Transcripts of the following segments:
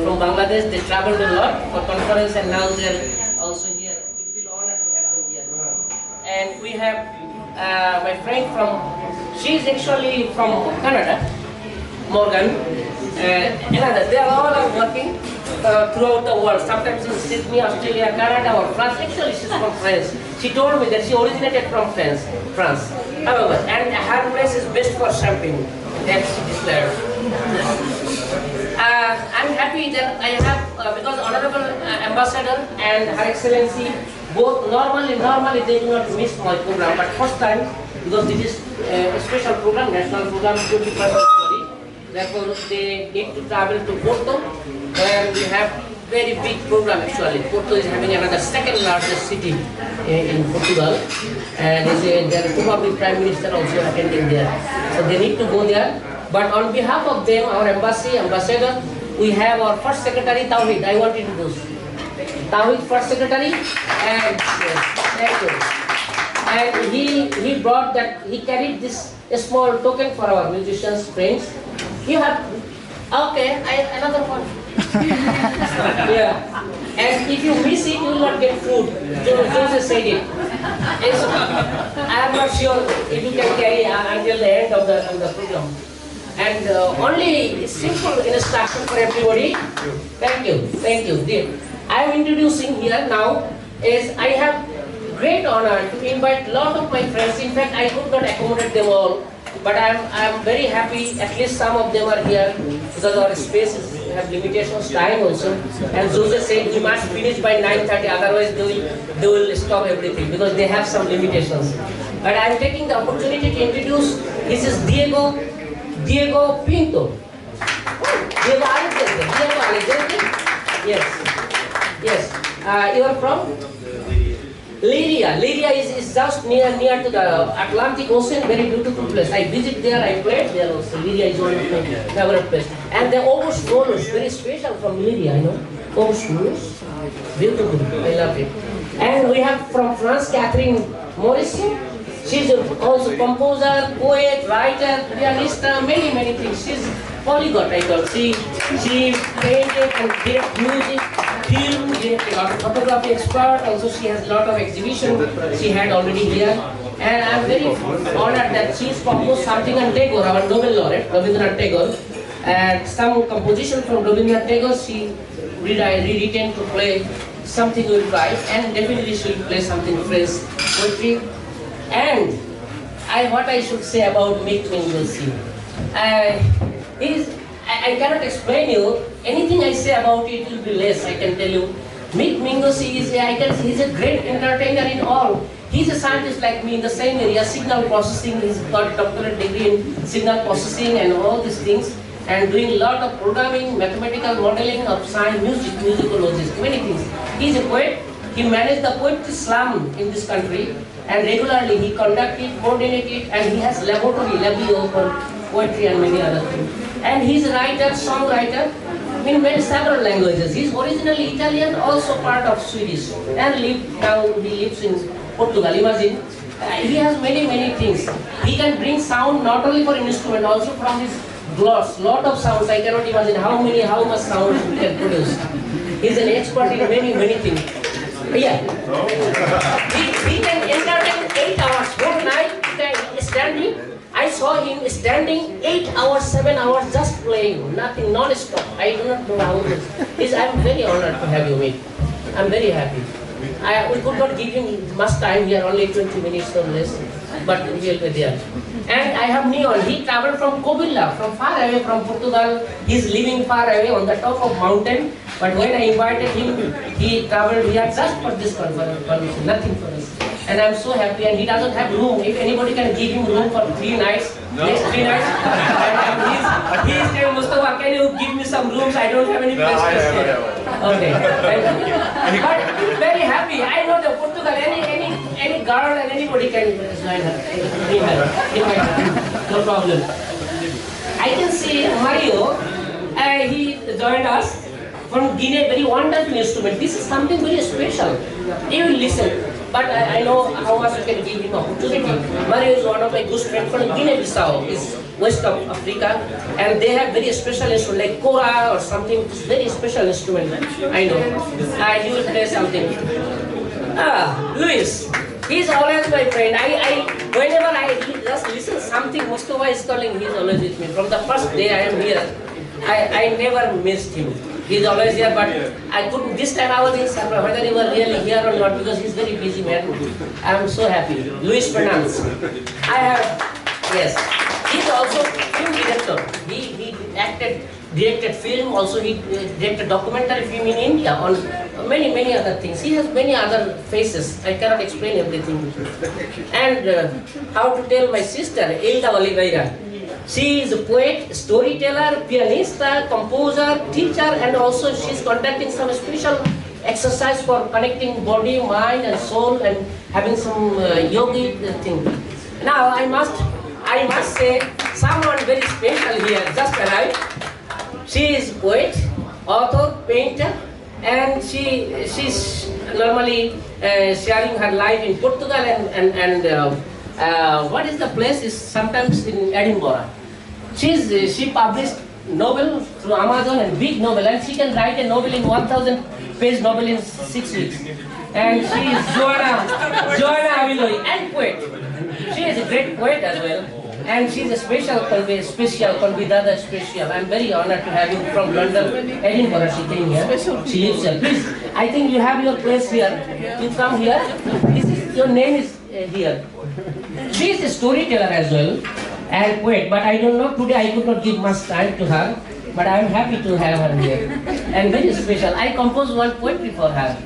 from Bangladesh. They traveled a lot for conference and now they're also here. We feel honored to have them here. And we have my friend from, she's actually from Canada, Morgan. They are all working throughout the world. Sometimes in Sydney, Australia, Canada, or France. Actually, she's from France. She told me that she originated from France. However, and her place is best for champagne. That she declared. I'm happy that I have, because Honorable Ambassador and Her Excellency, both normally they do not miss my program, but first time, because this is a special program, national program, 21st February. Therefore, they need to travel to Porto, where we have very big program actually. Porto is having another second largest city in Portugal, and their probably Prime Minister also attending there. So they need to go there. But on behalf of them, our ambassador, we have our first secretary, Tawhid. I want to introduce Tawhid, first secretary, and yes, thank you. And he brought that, he carried this small token for our musicians, friends. You have, okay, another one. Yeah. And if you miss it, you will not get food. Joseph said it. I am not sure if you can carry until the end of the program. And only simple instruction for everybody. Thank you, dear. I am introducing here now is I have great honor to invite a lot of my friends. In fact, I could not accommodate them all, but I am very happy. At least some of them are here because our spaces have limitations, time also. And Jose said we must finish by 9:30, otherwise they will stop everything because they have some limitations. But I am taking the opportunity to introduce. This is Diego Pinto. Diego Alexander. Yes. You are from? Lyria. Lyria is just near to the Atlantic Ocean, very beautiful place. I visit there, I played there also. Lyria is one of my favorite places. And the Oversnowless, very special from Lyria, you know. Oversnowless, beautiful, I love it. And we have from France, Catherine Morisson. She's also composer, poet, writer, pianist, many things. She's polyglot, I call. She painted and directed music, film, photography expert. Also, she has a lot of exhibition she had already here. And I'm very honored that she's composed something on Tagore, our Nobel laureate, Rabindranath Tagore. And some composition from Rabindranath Tagore, she rewritten to play something will try, and definitely she will play something French poetry. And what I should say about Mick Mingosi. I cannot explain you. Anything I say about it will be less, I can tell you. Mick Mingosi he's a great entertainer in all. He's a scientist like me in the same area, signal processing. He's got a doctorate degree in signal processing and all these things. And doing a lot of programming, mathematical modeling of science, musicology, many things. He's a poet. He managed the poetry slam in this country, and regularly he conducted, coordinated, and he has laboratory for poetry and many other things. And he's a writer, songwriter in several languages. He's originally Italian, also part of Swedish, and now he lives in Portugal. Imagine, he has many things. He can bring sound not only for instrument, also from his gloss. Lot of sounds. I cannot imagine how much sound he can produce. He's an expert in many things. Yeah. He can entertain 8 hours, one night standing. I saw him standing 8 hours, 7 hours just playing, nothing, non-stop. I do not know how it is. I'm very honored to have you meet. I'm very happy. We could not give him much time here, only 20 minutes or less, but we'll be there. And I have Neon. He traveled from Coimbra, from far away from Portugal. He's living far away on the top of mountain. But when I invited him, he traveled here just for this conference, nothing for us. And I'm so happy, and he doesn't have room. If anybody can give him room for 3 nights, next 3 nights, and he's telling Mustafa, can you give me some rooms? I don't have any place to stay. Okay, thank you. But I'm very happy. I know that Portugal, any girl and anybody can join her. No problem. I can see Mario, he joined us from Guinea, very wonderful instrument. This is something very special. You will listen. But I know how much you can give him opportunity. Mario is one of my good friends from Guinea-Bissau. He's West of Africa, and they have very special instrument like kora or something. It's very special instrument. I know. He will play something. Luis. He's always my friend. Whenever I just listen something Mostafa is calling, he's always with me. From the first day I am here, I never missed him. He's always here, but I couldn't. This time I was in Sabra, whether he was really here or not, because he's very busy man. I'm so happy. Luis Fernandez. Yes. He's also film director. He directed film. Also he directed documentary film in India on many other things. He has many other faces. I cannot explain everything. And how to tell my sister, Hilda Oliveira. She is a poet, storyteller, pianista, composer, teacher, and also she's conducting some special exercise for connecting body, mind, and soul, and having some yogic thing. Now I must say someone very special here just arrived. She is poet, author, painter, and she's normally sharing her life in Portugal and what is the place is sometimes in Edinburgh. She published novel through Amazon and big novel, and she can write a novel in 1,000-page novel in 6 weeks. And she is Joanna Aviloy and poet. She is a great poet as well. And she is a special Convida Artistas. I am very honored to have you from London, Edinburgh. She came here. She lives here. Please, I think you have your place here. You come here. Your name is here. She is a storyteller as well and poet, but I don't know, today I could not give much time to her, but I am happy to have her here. And very special. I composed one poetry for her,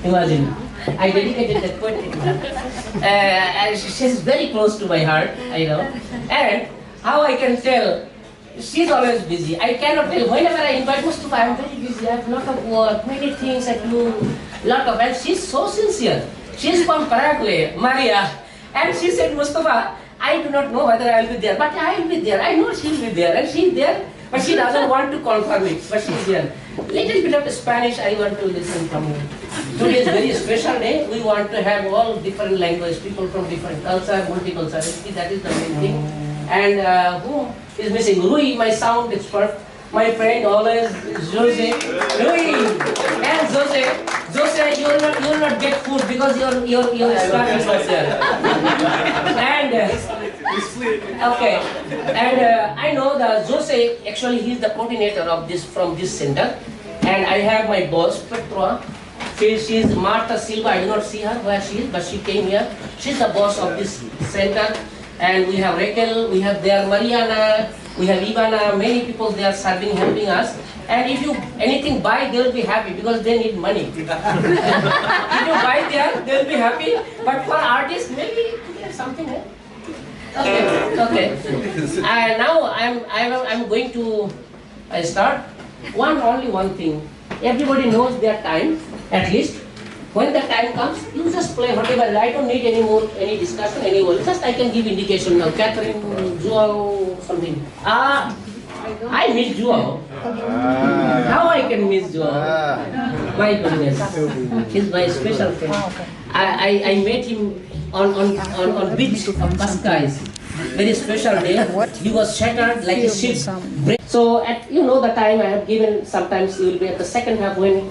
imagine. I dedicated that poetry to her. And she's very close to my heart, I know. And how I can tell, she's always busy. I cannot tell. Whenever I invite Mostafa, I'm very busy. I have a lot of work, many things I do, and she's so sincere. She's from Paraguay, Maria. And she said, Mostafa, I do not know whether I will be there, but I will be there. I know she will be there, and she is there, but she doesn't want to confirm it, but she is there. Little bit of Spanish I want to listen from you. Today is a very special day. We want to have all different languages, people from different culture, multiculturality, that is the main thing. And who is missing? Rui, my sound expert. My friend always, Jose. Rui and Jose. Jose, you will not get food because your staff is not there. And okay, and I know that Jose actually he is the coordinator of this from this center, and I have my boss Petra. She is Marta Silva. I do not see her where she is, but she came here. She is the boss of this center, and we have Raquel. We have there Mariana. We have Ivana. Many people they are serving, helping us. And if you anything buy, they will be happy because they need money. If you buy there, they will be happy. But for artists, maybe something. Okay. Now I'm going to start. Only one thing. Everybody knows their time. At least when the time comes, you just play whatever. I don't need any discussion anymore. Just I can give indication now. Catherine, Joao, something. I miss Joao. How I can miss Joao? My goodness, he's my special friend. I met him on beach of Cascais. Very special day. He was shattered like a ship. So at the time I have given. Sometimes he will be at the second half when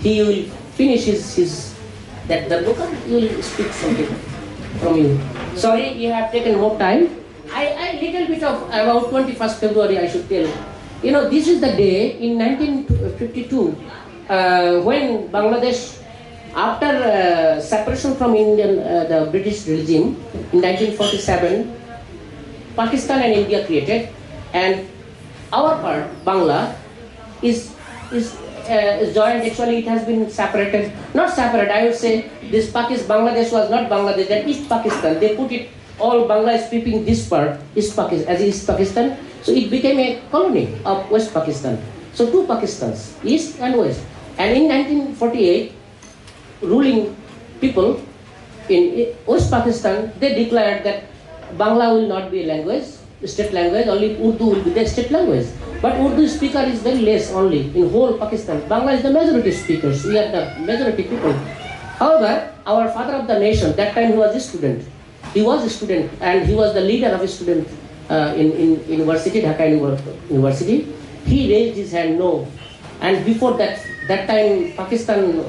he will finish his the book. He will speak something from you. Sorry, you have taken more time. I little bit of about 21st February I should tell. This is the day in 1952 when Bangladesh, after separation from the British regime in 1947, Pakistan and India created, and our part Bangla is joined. Actually, it has been separated. Not separate. I would say this Bangladesh was not Bangladesh. That East Pakistan. They put it. All Bangla is speaking this part is Pakistan, as East Pakistan. So it became a colony of West Pakistan. So two Pakistans, East and West. And in 1948, ruling people in West Pakistan, they declared that Bangla will not be a language, state language, only Urdu will be the state language. But Urdu speaker is very less only in whole Pakistan. Bangla is the majority speakers. We are the majority people. However, our father of the nation, that time he was a student. he was a student and he was the leader of a student in university, Dhaka University. He raised his hand no. And before that time, Pakistan,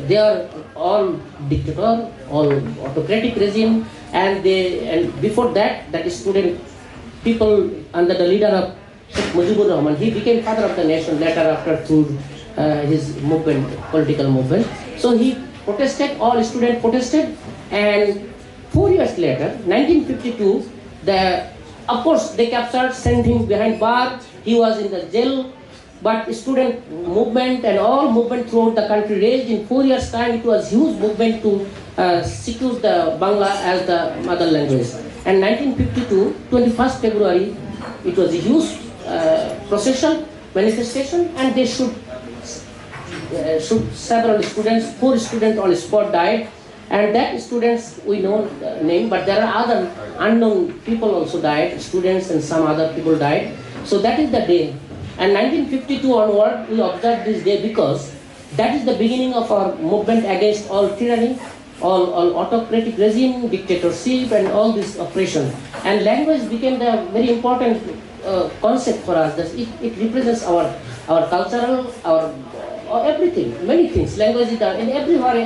they are all dictator, all autocratic regime, and before that student people under the leader of Sheikh Mujibur Rahman, he became father of the nation later after through his movement, political movement. So he protested, all students protested, and 4 years later, 1952, of course they captured, sent him behind bar, he was in the jail, but student movement and all movement throughout the country raised in 4 years time. It was huge movement to secure the Bangla as the mother language. And 1952, 21st February, it was a huge procession, manifestation, and they shoot several students, 4 students on the spot died. And that students we know the name, but there are other unknown people also died, students and some other people died. So that is the day. And 1952 onward, we observe this day because that is the beginning of our movement against all tyranny, all autocratic regime, dictatorship, and all this oppression. And language became the very important concept for us. That it represents our cultural, our everything, many things. Language is in everywhere,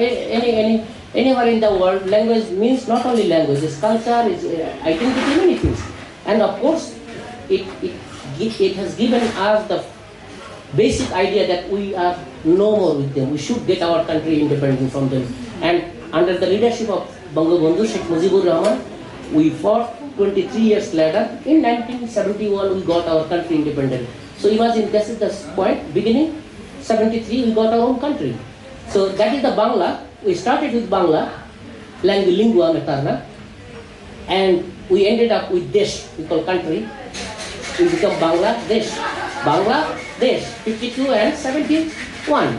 anywhere in the world. Language means not only language, it's culture, it's identity, many things. And of course, it has given us the basic idea that we are no more with them. We should get our country independent from them. And under the leadership of Bangabandhu Sheikh Mujibur Rahman, we fought 23 years later. In 1971, we got our country independent. So imagine, this is the point, beginning, 73, we got our own country. So that is the Bangla. We started with Bangla, Língua, Materna, and we ended up with Desh, we call country. We become Bangladesh. Bangladesh, 52 and 71.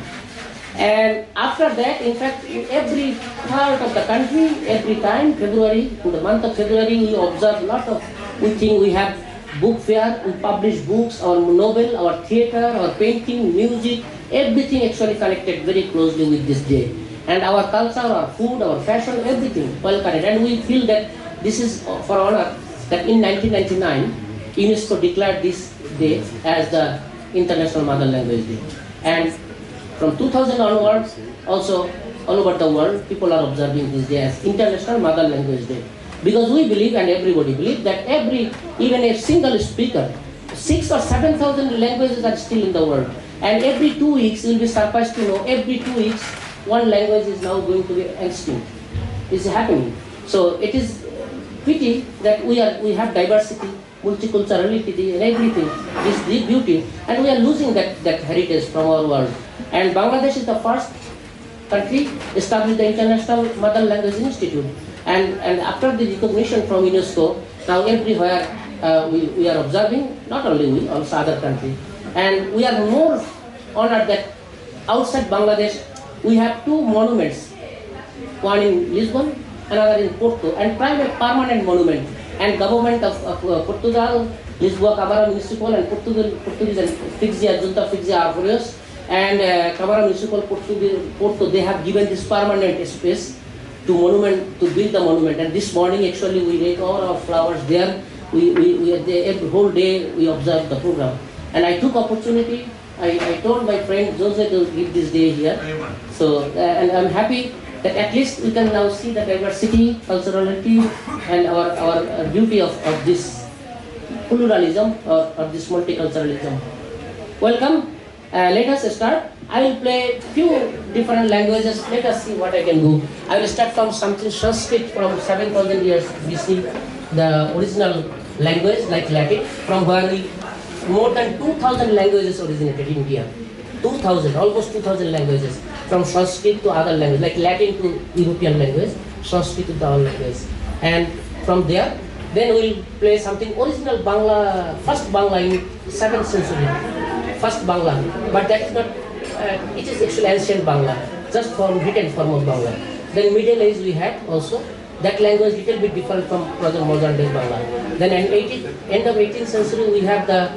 And after that, in fact, in every part of the country, every time, February, in the month of February, we observe a lot of, we think we have book fair, we publish books, our novel, our theater, our painting, music, everything actually connected very closely with this day. And our culture, our food, our fashion, everything well connected. And we feel that this is for honor that in 1999, UNESCO declared this day as the International Mother Language Day. And from 2000 onwards, also all over the world, people are observing this day as International Mother Language Day. Because we believe, and everybody believes, that even a single speaker, 6,000 or 7,000 languages are still in the world. And every 2 weeks, you will be surprised to know, every 2 weeks, one language is now going to be extinct. It's happening. So it is pity that we have diversity, multiculturality, and everything, this beauty, and we are losing that heritage from our world. And Bangladesh is the first country established the International Mother Language Institute. And after the recognition from UNESCO, now everywhere we are observing, not only we, also other countries. And we are more honored that outside Bangladesh, we have 2 monuments, one in Lisbon, another in Porto, and private permanent monument. And government of Portugal, Lisboa, Câmara Municipal, and Portuguese and Fixia, Junta Fixia Arvoreos, and Câmara Municipal Porto, they have given this permanent space to build the monument. And this morning, actually, we laid all our flowers there. Every whole day we observed the program. And I took opportunity. I told my friend Jose to give this day here. So, and I'm happy that at least we can now see the diversity, culturality, and our beauty of this pluralism or this multiculturalism. Welcome. Let us start. I will play few different languages. Let us see what I can do. I will start from something Sanskrit from 7,000 years BC, the original language like Latin, from where more than 2,000 languages originated in India. 2,000, almost 2,000 languages, from Sanskrit to other languages, like Latin to European language, Sanskrit to the other language. And from there, then we'll play something original Bangla, first Bangla in 7th century, first Bangla. But that is not, it is actually ancient Bangla, just from written form of Bangla. Then Middle Age we had also, that language little bit different from present modern day Bangla. Then end of 18th century we have the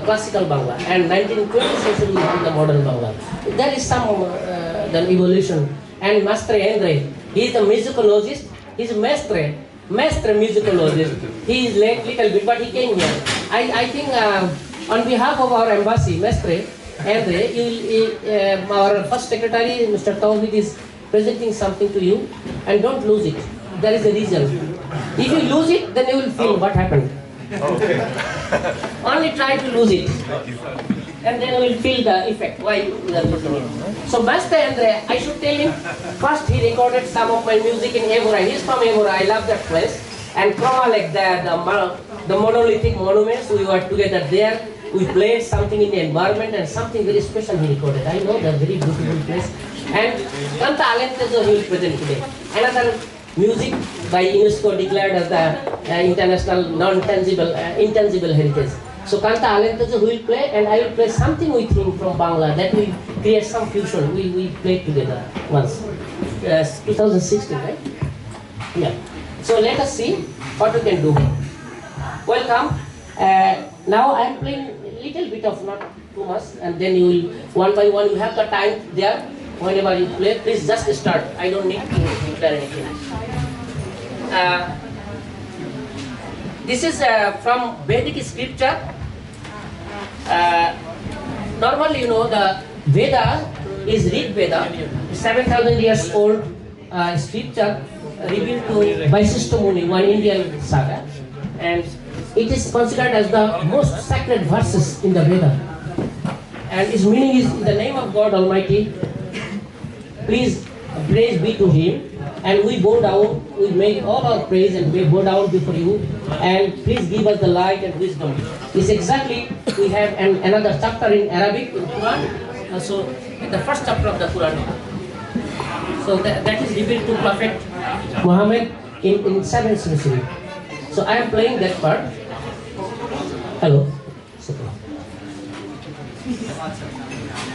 classical Bangla, and 19th century we have the modern Bangla. There is some the evolution. And Master Andre, he is a musicologist, he is a maestre, master musicologist. He is late little bit, but he came here. I think on behalf of our embassy, Mestre, Andre, our first secretary, Mr. Tawhid, is presenting something to you, and don't lose it. There is a reason. If you lose it, then you will feel what happened. Okay. Only try to lose it, and then you will feel the effect. Why we are putting it. So Master Andre, I should tell him, first he recorded some of my music in Evora. He's from Evora, I love that place. And Kroma, like the monolithic monuments, we were together there. We played something in the environment and something very special he recorded. I know the very beautiful place. And Kanta Alentejo he will present today. Another music by UNESCO declared as the international non-tangible, intangible heritage. So Kanta Alentejo will play, and I will play something with him from Bangla that will create some fusion. We played together once. 2016, right? Yeah. So let us see what we can do. Welcome. Now I am playing a little bit of, not too much, and then you will, one by one, you have the time there. Whenever you play, please just start. I don't need to declare anything. This is from Vedic scripture. Normally, you know, the Veda is Rig Veda, 7,000 years old scripture revealed to Vaishishta Muni, one Indian saga, and it is considered as the most sacred verses in the Veda. And its meaning is, in the name of God Almighty, please praise be to Him, and we bow down, we make all our praise and we bow down before you, and please give us the light and wisdom. It's exactly, we have another chapter in Arabic, in Quran, so the first chapter of the Quran. So that is revealed to Prophet Muhammad in 7th century. So I am playing that part. Hello.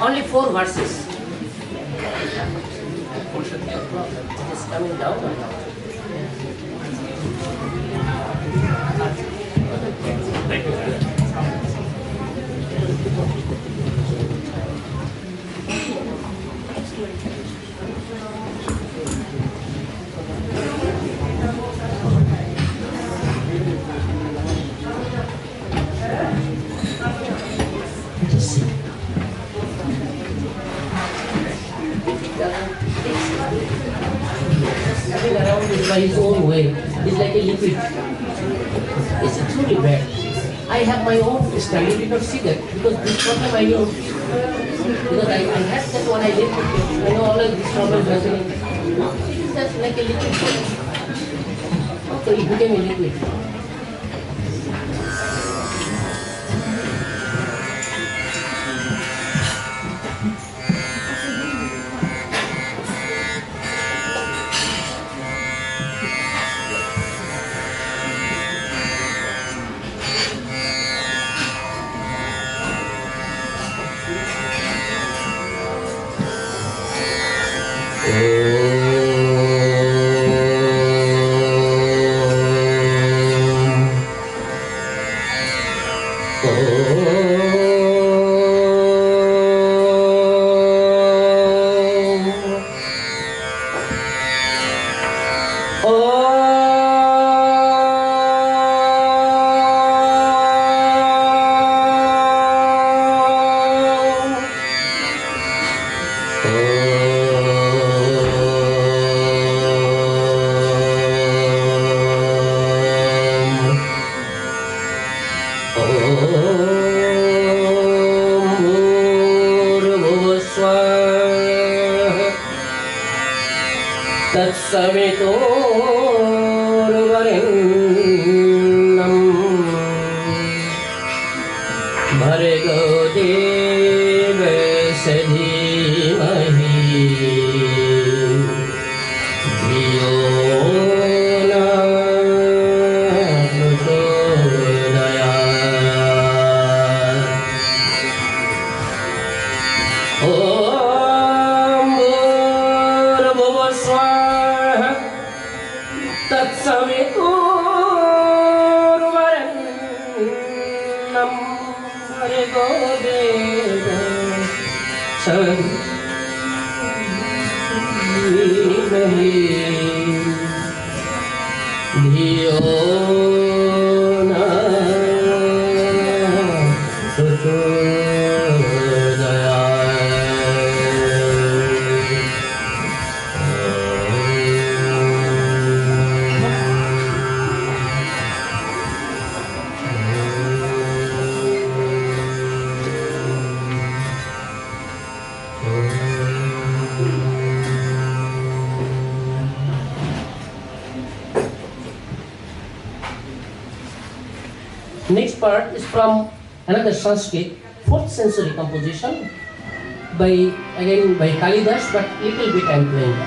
Only 4 verses. It is coming down. Thank you. Moving around it by his own way. It's like a liquid. It's truly bad. I have my own style. You did not see that because this problem I know. Because I had that when I lived with you. I know all of these problems happening. It's just like a liquid. Okay, it became a liquid. Next part is from another Sanskrit, 4th century composition by Kalidas, but little bit I'm playing.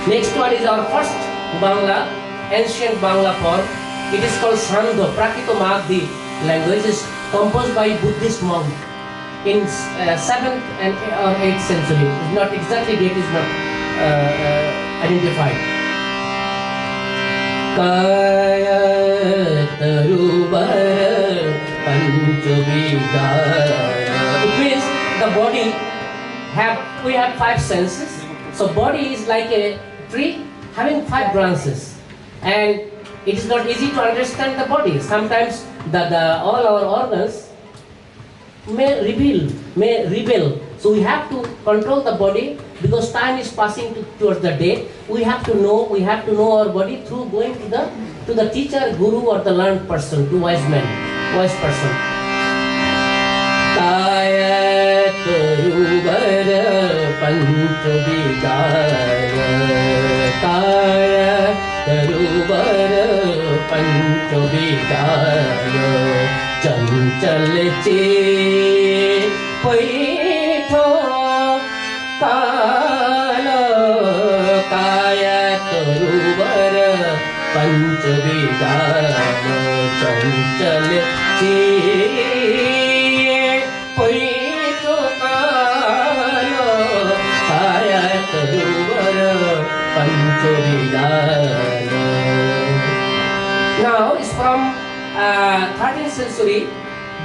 Next one is our first Bangla, ancient Bangla form. It is called Sandho, Prakito Magdi language. Is composed by Buddhist monk in 7th and or 8th century. It's not exactly date is not identified. It means the body we have 5 senses. So body is like a tree having 5 branches, and it is not easy to understand the body. Sometimes all our organs may rebel. So we have to control the body because time is passing towards the day. We have to know our body through going to the teacher, guru, or the learned person, to wise person. चंचल चे पैठो काल काय तरुवर पंचविकार चंचल चे पैठो काल काय तरुवर पंचविकार. Now it's from 13th century.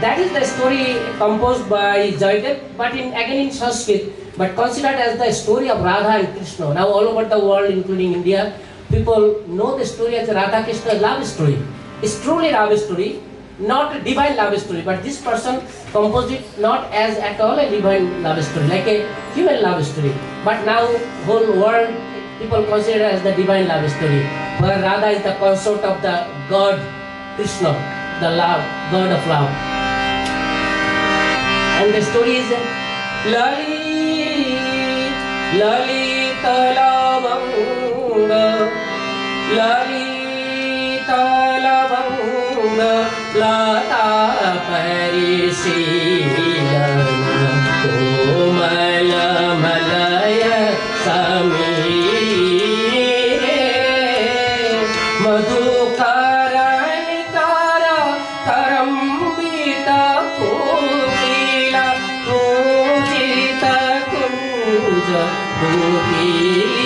That is the story composed by Jaidev, but again in Sanskrit, but considered as the story of Radha and Krishna. Now all over the world, including India, people know the story as a Radha Krishna love story. It's truly love story, not a divine love story, but this person composed it not as at all a divine love story, like a human love story. But now whole world people consider as the divine love story, where Radha is the consort of the God Krishna, the love, God of love. And the story is Lalita Lavanga, Lalita Lavanga, Lata Parisilana, Komala Malaya Samire, Madhukaranitara Karambita Kukila Kujita Kunja Kukire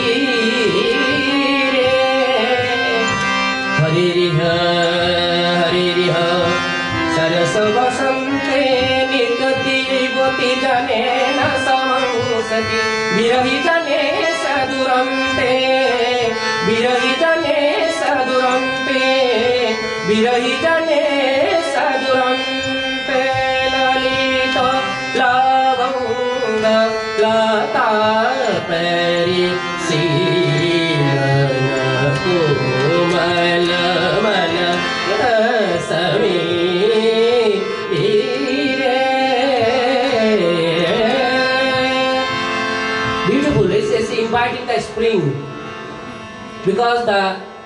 बसन्ते निर्गति गति जाने न समंसति विरही जाने सदुरन्ते विरही जाने सदुरन्ते विरही जाने सदुरन्ते ललित लवंग लता peri सीलन कोमल मल रसमी beautiful. It's inviting the spring, because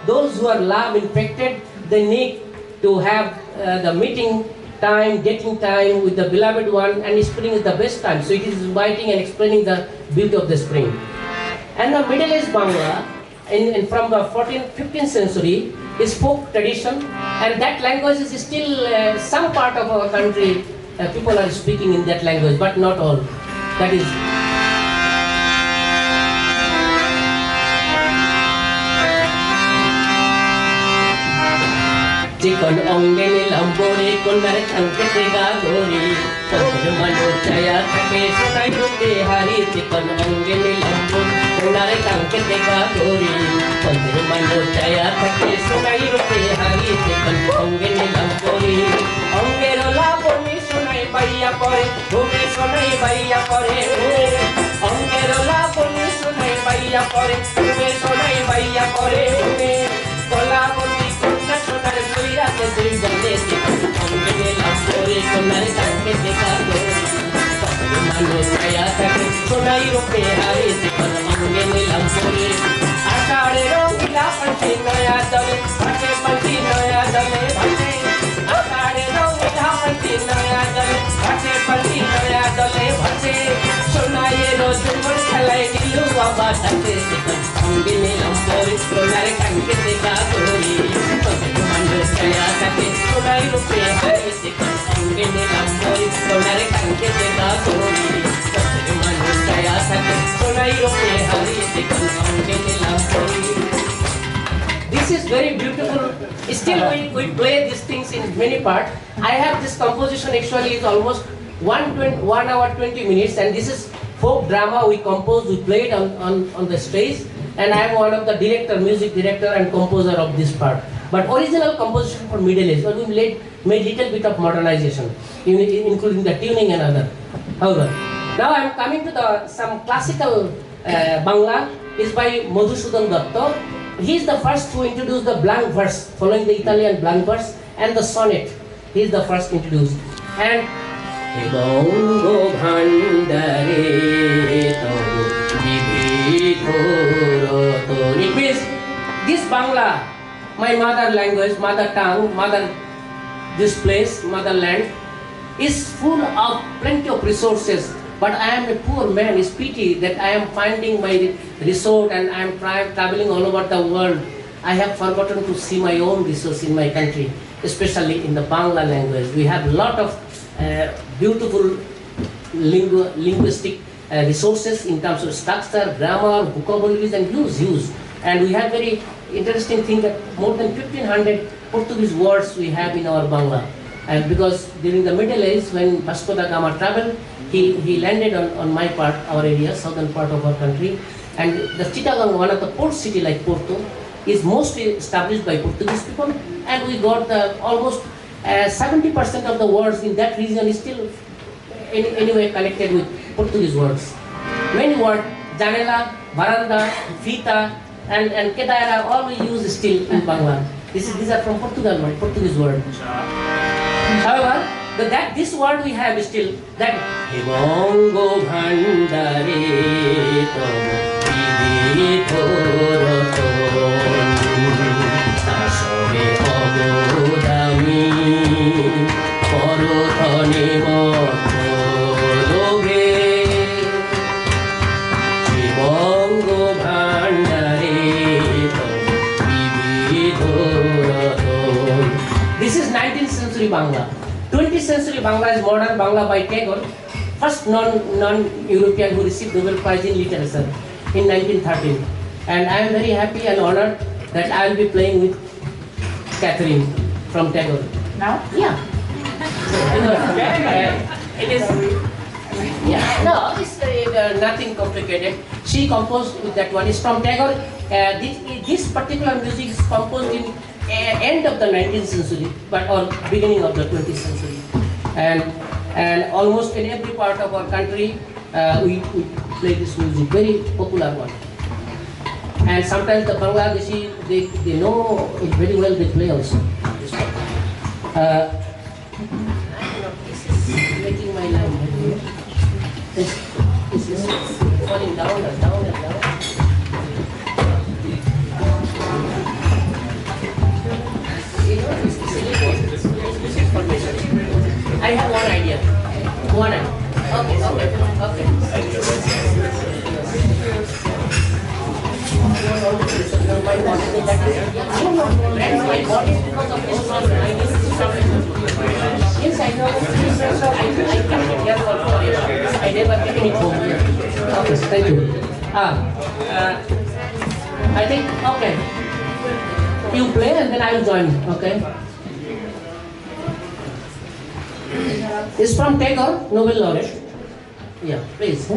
those who are love infected, they need to have the meeting time, dating time with the beloved one, and spring is the best time. So it is inviting and explaining the beauty of the spring. And the Middle Age Bangla, from the 14th, 15th century, is folk tradition, and that language is still some part of our country. People are speaking in that language, but not all. That is. Chicken ongeni lambori kunare kankete gagori Kankete mano chaya thake sunai rupe hari Chicken ongeni lambori kunare kankete gagori Kankete mano chaya thake sunai rupe hari Chicken ongeni lambori Ongero laboni sunai baiya pore Dhume sunai baiya pore Ongero laboni sunai baiya pore Dhume sunai baiya pore Kolaboni Sonare suira ke suri jale se ongene lambore sonare tanke deka dori mano saya thake sonai rupe hari se ongene lambore akare rongila panchi noya dale bhache panchi noya dale bhache akare rongila panchi noya dale bhache panchi noya dale bhache sonai ro jumbar khalai dilu baba thake se ongene lambore sonare tanke deka dori Saya sakit sunai rupe hari sikon ongene lambori sonare kanke deka dori manu saya sakit sunai rupe hari sikon ongene lambori. This is very beautiful. Still we play these things in many parts. I have this composition actually is almost 1 hour 20 minutes, and this is folk drama we composed, we played on the stage, and I am one of the music director and composer of this part. But original composition for Middle Age, but we made little bit of modernization, including the tuning and other. However, now I am coming to some classical Bangla is by Madhusudan Datta. He is the first to introduce the blank verse, following the Italian blank verse, and the sonnet. He is the first introduced. And Bongo bhandare tobu bibhitoro. It means this Bangla, my mother language, mother tongue, this place, motherland, is full of plenty of resources. But I am a poor man. It's pity that I am finding my resort and I am traveling all over the world. I have forgotten to see my own resource in my country, especially in the Bangla language. We have a lot of beautiful linguistic resources in terms of structure, grammar, vocabularies, and use. And we have very interesting thing that more than 1500 Portuguese words we have in our Bangla. And because during the Middle Age, when Vasco da Gama traveled, he landed on my part, our area, southern part of our country. And the Chittagong, one of the port city like Porto, is mostly established by Portuguese people. And we got almost 70% of the words in that region is still anyway connected with Portuguese words. Many words, janela, varanda, fita, and kedaira, all we use still in Bangla. These are from Portuguese word. However, this word we have still, that Bongo bhandare tobu bibhitoro tasore obodami porothane motolobe Bongo bhandare tobu bibhitoro. This is 19th century Bangla. 20th century Bangla is modern Bangla by Tagore, first non-European who received Nobel Prize in Literature in 1913. And I am very happy and honored that I will be playing with Catherine from Tagore. Now? Yeah. It is, yeah, no, it's nothing complicated. She composed with that one. It's from Tagore. This particular music is composed in end of the 19th century, or beginning of the 20th century, and almost in every part of our country we play this music, very popular one. And sometimes the Bangladeshi, they know it very well. They play also this one. This is making my line. This is falling down and down and down. This is formation. I have one idea. My body is because of this problem. I need to stop it. Yes, I know. I kept it here for 4 years. I never taken it home. Okay, thank you. I think, okay. You play and then I will join, okay? It's from Tagore, Nobel laureate. Yeah, please.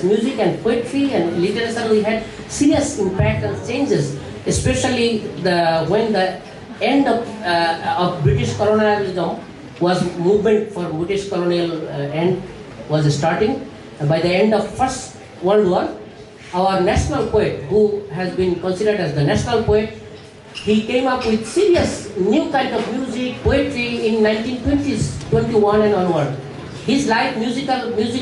Music and poetry and literature, we had serious impact and changes, especially when the end of British colonialism was movement for British colonial end was starting. And by the end of First World War, our national poet, who has been considered as the national poet, he came up with serious new kind of music, poetry in 1920s, 21 and onward. His music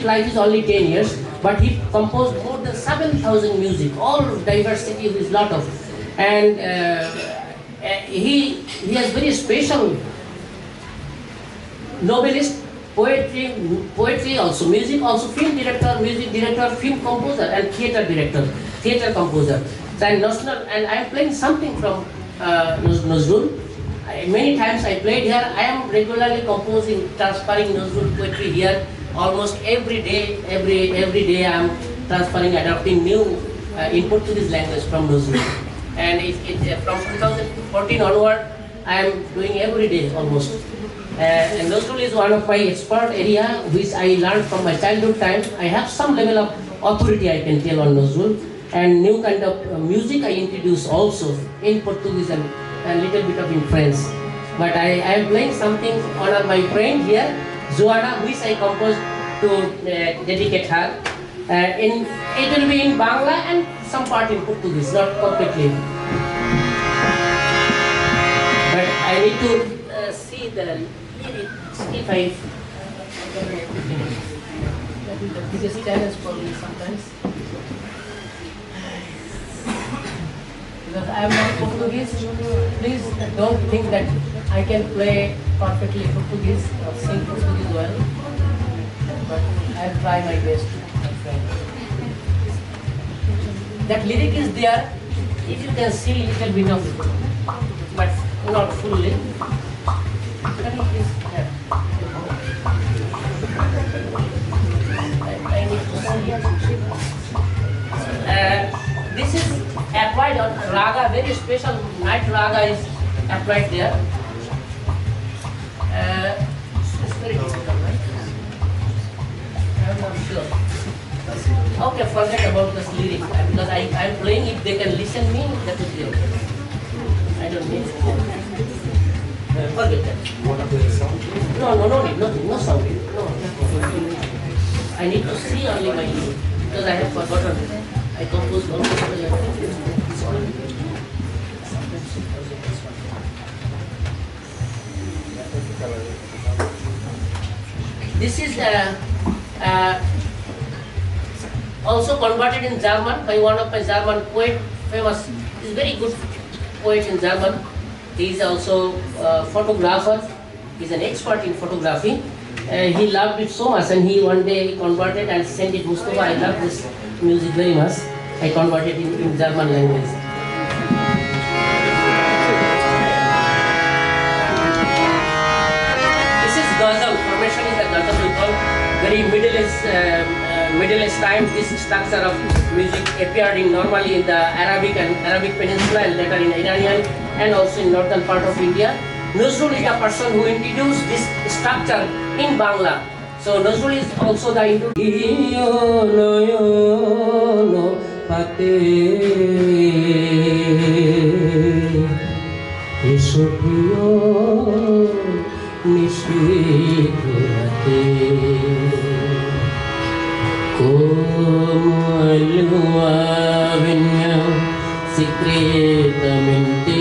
life is only 10 years, but he composed more than 7,000 music, all diversity is lot of. And he has very special novelist poetry also, music also, film director, music director, film composer, and theater director, theater composer. So and I am playing something from Nazrul. Many times I played here. I am regularly composing, transferring Nazrul poetry here. Almost every day I am transferring, adapting new in Portuguese language from Nazrul. And from 2014 onward, I am doing every day almost. And Nazrul is one of my expert area, which I learned from my childhood times. I have some level of authority, I can tell, on Nazrul. And new kind of music I introduce also in Portuguese and a little bit of in French. But I am playing something honor my friend here, Zuana, which I composed to dedicate her. It will be in Bangla and some part in Portuguese, not completely. But I need to see the lyrics if I. That is the biggest challenge for me sometimes. Because I am not Portuguese, please don't think that I can play perfectly Portuguese or sing Portuguese well. But I'll try my best, my friend. That lyric is there, if you can see a little bit of it, but not fully. Lyric is there. I need to see it. This is applied on raga, very special night raga is applied there. It's very difficult, right? I'm not sure. Okay, forget about this lyric because I'm playing. If they can listen me, that would be okay. I don't need it. Forget that. No need, nothing, no sound. No. I need to see only my lyric because I have forgotten. I composed almost This is also converted in German by one of my German poet, famous, is very good poet in German. He is also a photographer. He is an expert in photography. He loved it so much, and he one day converted and sent it. Mustafa, I love this music very much. I converted it in German language. This is ghazal. Formation is a ghazal. We call very Middle East time. This structure of music appeared in normally in the Arabic Peninsula and later in Iranian and also in northern part of India. Nazrul is a person who introduced this structure in Bangla. So Nazrul is also the secretamente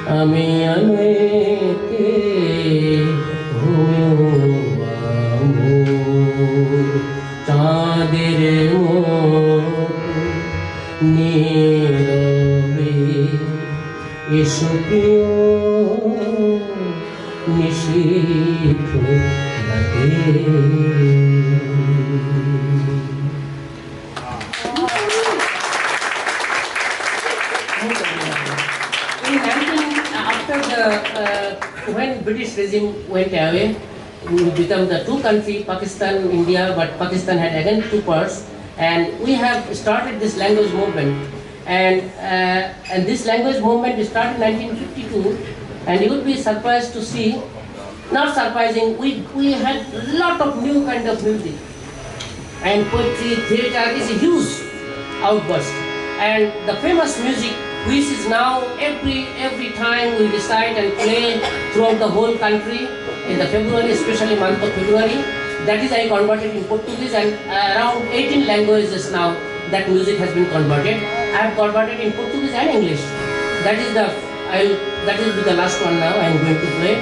Ami anoike huamu Chandire mo nirabe Isupio nishithu lage when British regime went away, we became the two countries, Pakistan, India, but Pakistan had again two parts, and we have started this language movement, and this language movement started in 1952, and you would be surprised to see, not surprising, we had a lot of new kind of music, and poetry, theatre is a huge outburst, and the famous music which is now every time we decide and play throughout the whole country in the February, especially month of February. That is I converted in Portuguese, and around 18 languages now that music has been converted. I have converted in Portuguese and English. That is that will be the last one now I am going to play.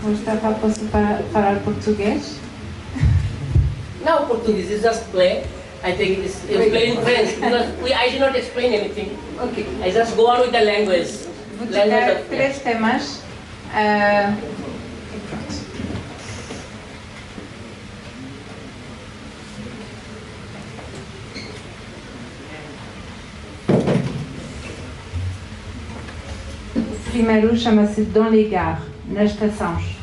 Mostafa, posso falar português? Não, português is just play. I think it's explain in French because I do not explain anything. Ok. I just go on with the language. Vou tocar três temas. O primeiro chama-se Dans les gares, nas estações.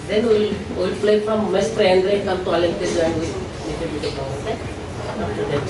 Then we'll play from Mestre Andre Canto Alentejo and with little bit of okay? After that.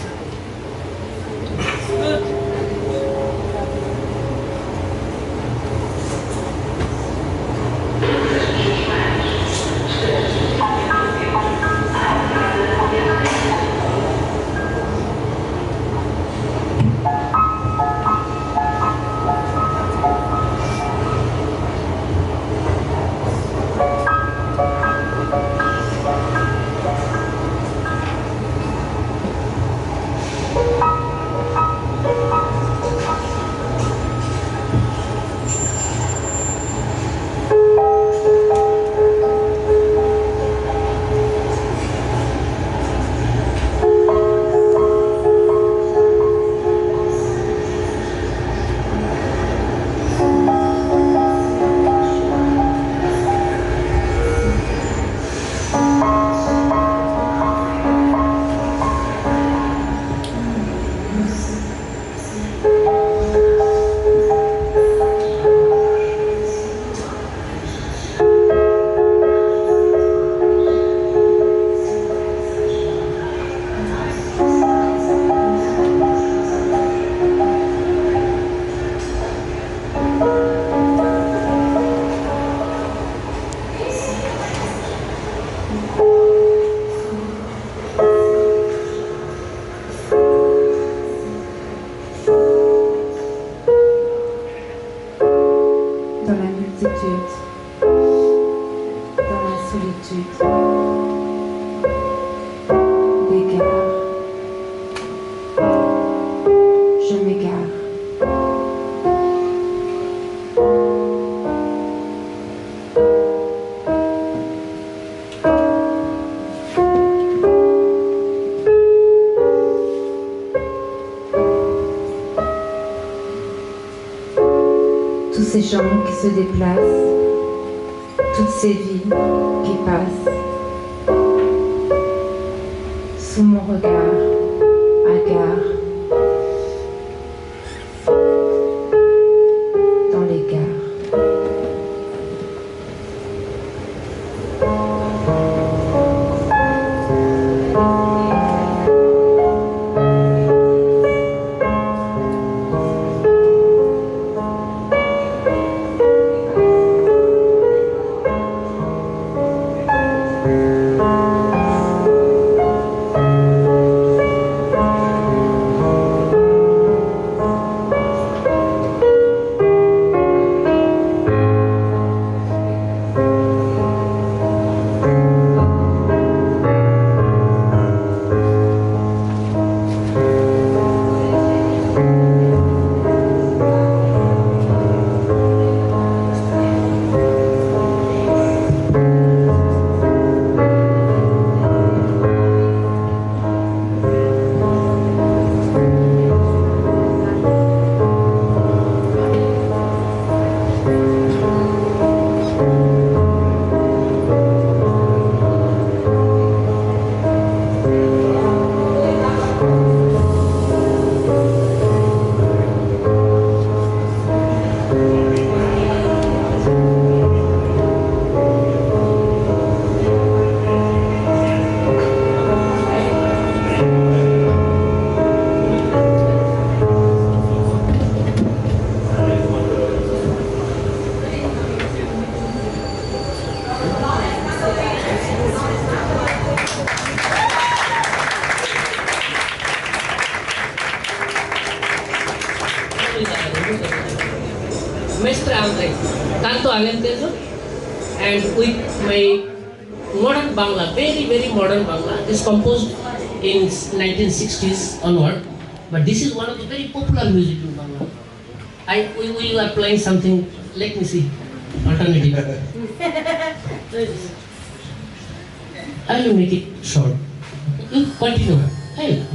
Ces gens qui se déplacent, toutes ces vies qui passent, sous mon regard, hagard, dans les gares. Mestre Andre Canto Alentejo and with my modern Bangla, very modern Bangla. This composed in 1960s onward, but this is one of the very popular music in Bangla. We are playing something, let me see, alternative. I will make it short. You continue. Hey.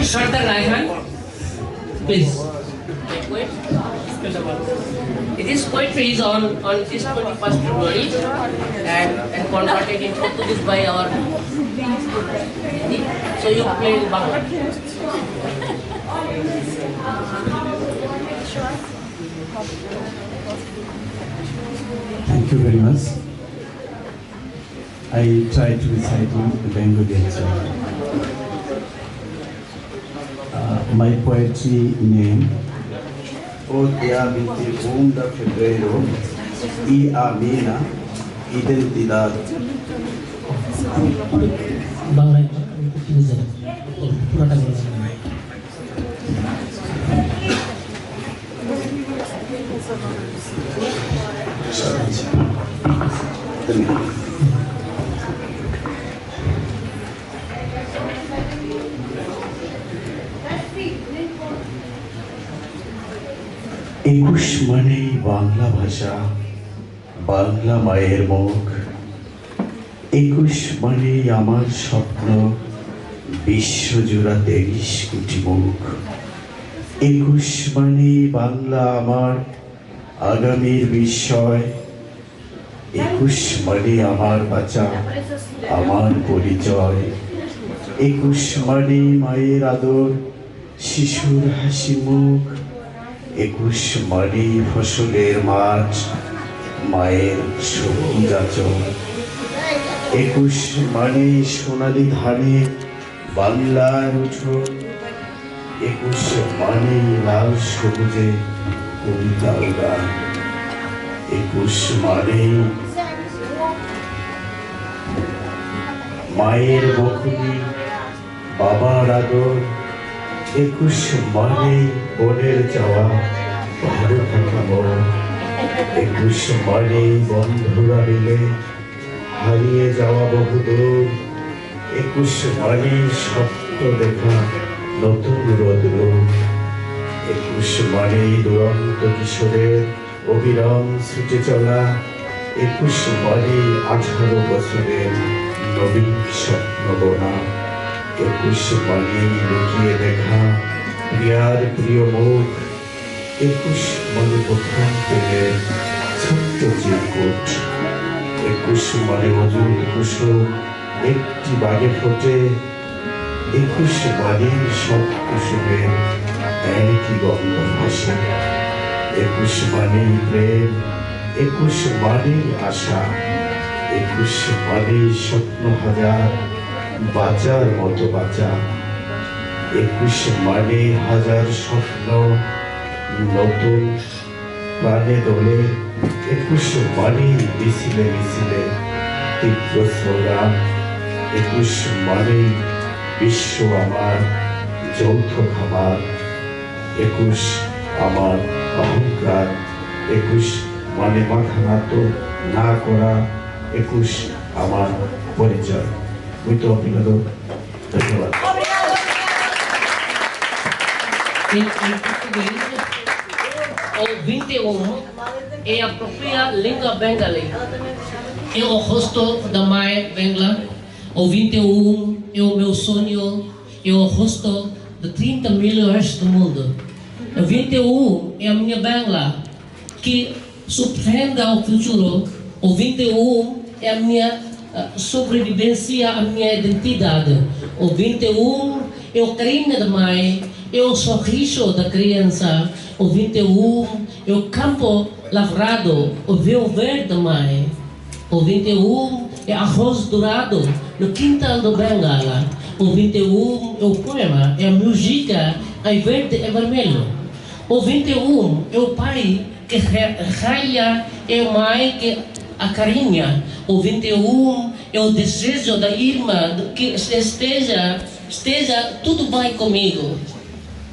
Shorter right hand, please. This poetry is on this 21st February and converted in Portuguese by our. So you play in Bangla. Thank you very much. I try to recite in Bengali actually. My poetry name, O Dia Binti Fevereiro, y a Mina, Identidad. Bangla. একুশ মানেই বাংলা ভাষা, বাংলা মায়ের মুখ। একুশ মানেই আমার স্বপ্ন, বিশ্বজোড়া 23 কোটি মুখ। একুশ মানেই বাংলা আমার আগামীর বিস্ময়। একুশ মানে আমার বাঁচা, আমার পরিচয়। একুশ মানে মায়ের আদর, শিশুর হাসি মুখ। একুশ মানে ফসলের মাঠ, মায়ের সবুজ আঁচল। একুশ মানে সোনালি ধানে বাংলার উঠোন। একুশ মানে লাল সবুজে কবিতার গান। একুশ মানে মায়ের বকুনি, বাবার আদর। একুশ মানে বনের যাওয়া, ভালো থাকা মন। একুশ মানে বন্ধুরা মিলে হারিয়ে যাওয়া বহুদূর। একুশ মানে স্বপ্ন দেখা নতুন রোদ্র। একুশ মানে দুরন্ত কিশোরের অবিরাম ছুটে চলা। একুশ মানে 18 বছরের নবীন স্বপ্ন বোনা। একুশ মানে লুকিয়ে দেখা প্রিয়ার প্রিয় মুখ। একুশ মানে প্রথম প্রেমের ছোট্ট চিরকুট। একুশ মানে অজুর কুসুম একটি বাগে ফোটে। একুশ মানে সব কুসুমের একই গন্ধ ভাসে। একুশ মানে প্রেম, একুশ মানে আশা। একুশ মানে স্বপ্ন হাজার, বাঁচার মতো বাঁচা। একুশ মানে হাজার স্বপ্ন নতুন প্রাণে দোলে। একুশ মানে মিছিলে মিছিলে তীব্র স্লোগান। একুশ মানে বিশ্ব আমার যৌথ খাবার। একুশ আমার অহংকার। একুশ মানে মাথা নত না করা। একুশ আমার পরিচয়। Muito obrigado. ধন্যবাদ। In Português, o 21 é a própria língua bengali. É o rosto da mãe Bangla. O 21 é o meu sonho. É o rosto de 30 milhões do mundo. O 21 é a minha Bangla, que surpreende ao futuro O 21 é a minha sobrevivência, a minha identidade. O 21 é o carinho da mãe, é o sorriso da criança. O 21 é o campo lavrado, o véu verde da mãe. O 21 é arroz dourado no quintal do Bangla. O 21 é o poema, é a música em verde e vermelho. O 21 é o pai que ralha, é a mãe que acarinha. O 21 é o desejo da irmã que esteja tudo bem comigo.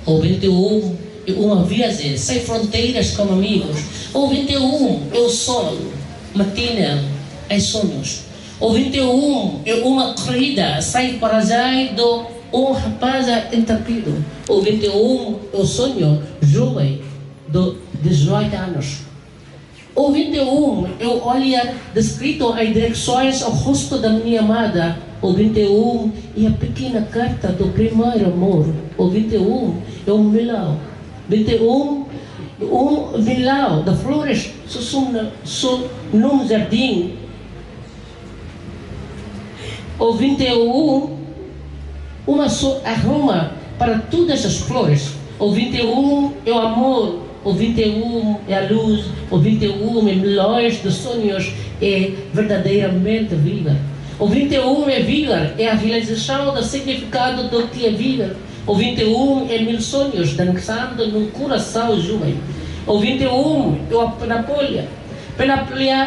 O 21 é uma viagem sem fronteiras como amigos. O 21 é o sol matinal em sonhos. O 21 é uma corrida sem paraíso um rapaz intrépido. O 21 é o sonho jovem de 18 anos. O 21 é o olhar descrito em direções ao rosto da minha amada. O 21 é a pequena carta do primeiro amor. O 21 é um milão. 21 é um milão de flores num jardim. O 21 uma só aroma para todas as flores. O 21 é o amor. O 21 é a luz. O 21 é milhões de sonhos. É verdadeiramente viva. O 21 é viver. É a realização do significado do que é viver. O 21 é mil sonhos dançando num coração jovem. O 21 é a panoplia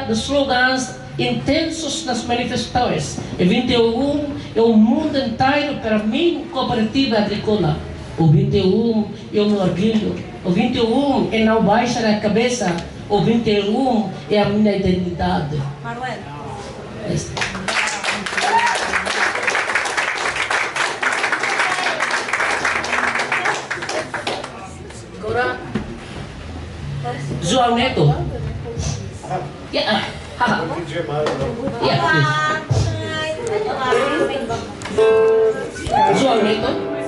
de slogans intensos nas manifestações. O 21 é o mundo inteiro para mim, cooperativa agrícola. O 21 é o meu orgulho. O 21 é não baixar a cabeça. O 21 é a minha identidade. Agora, João Neto. Yeah. João Neto.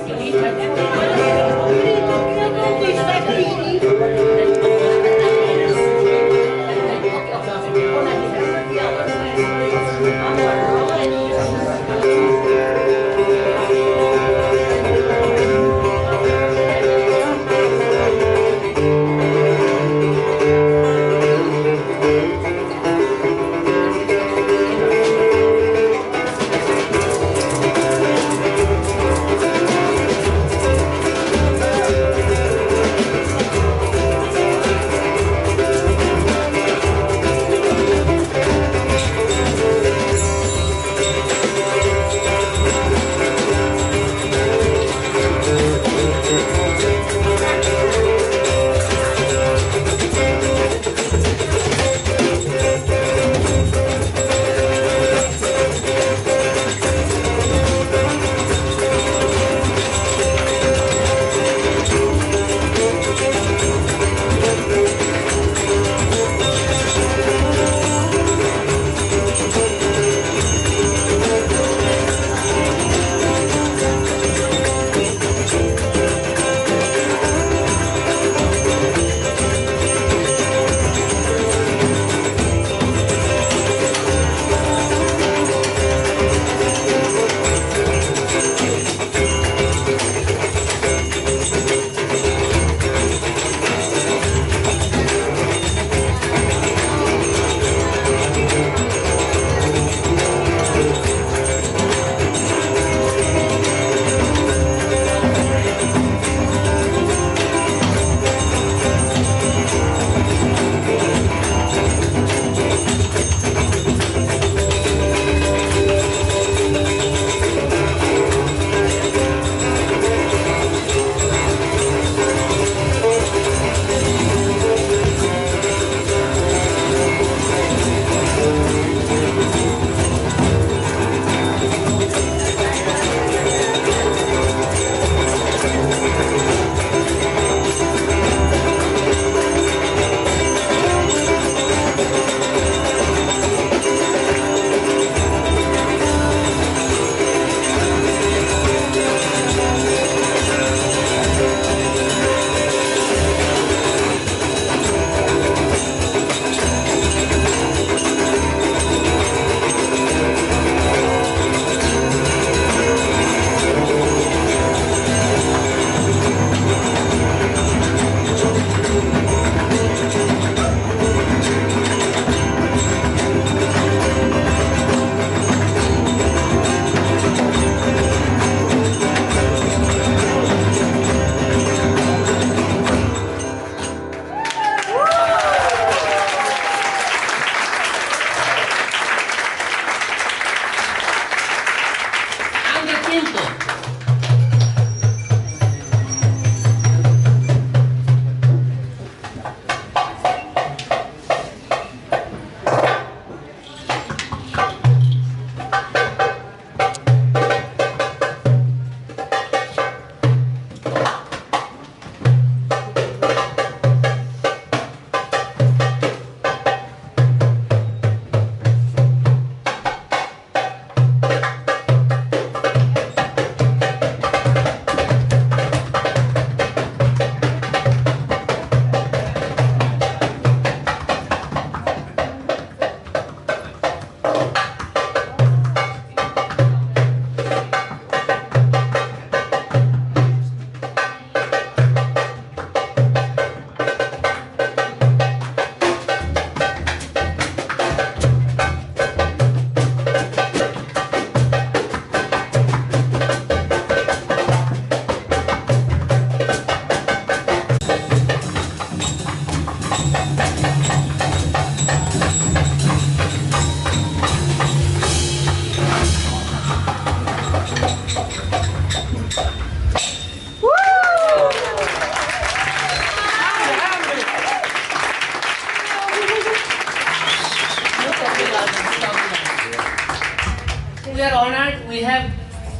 we are honored. We have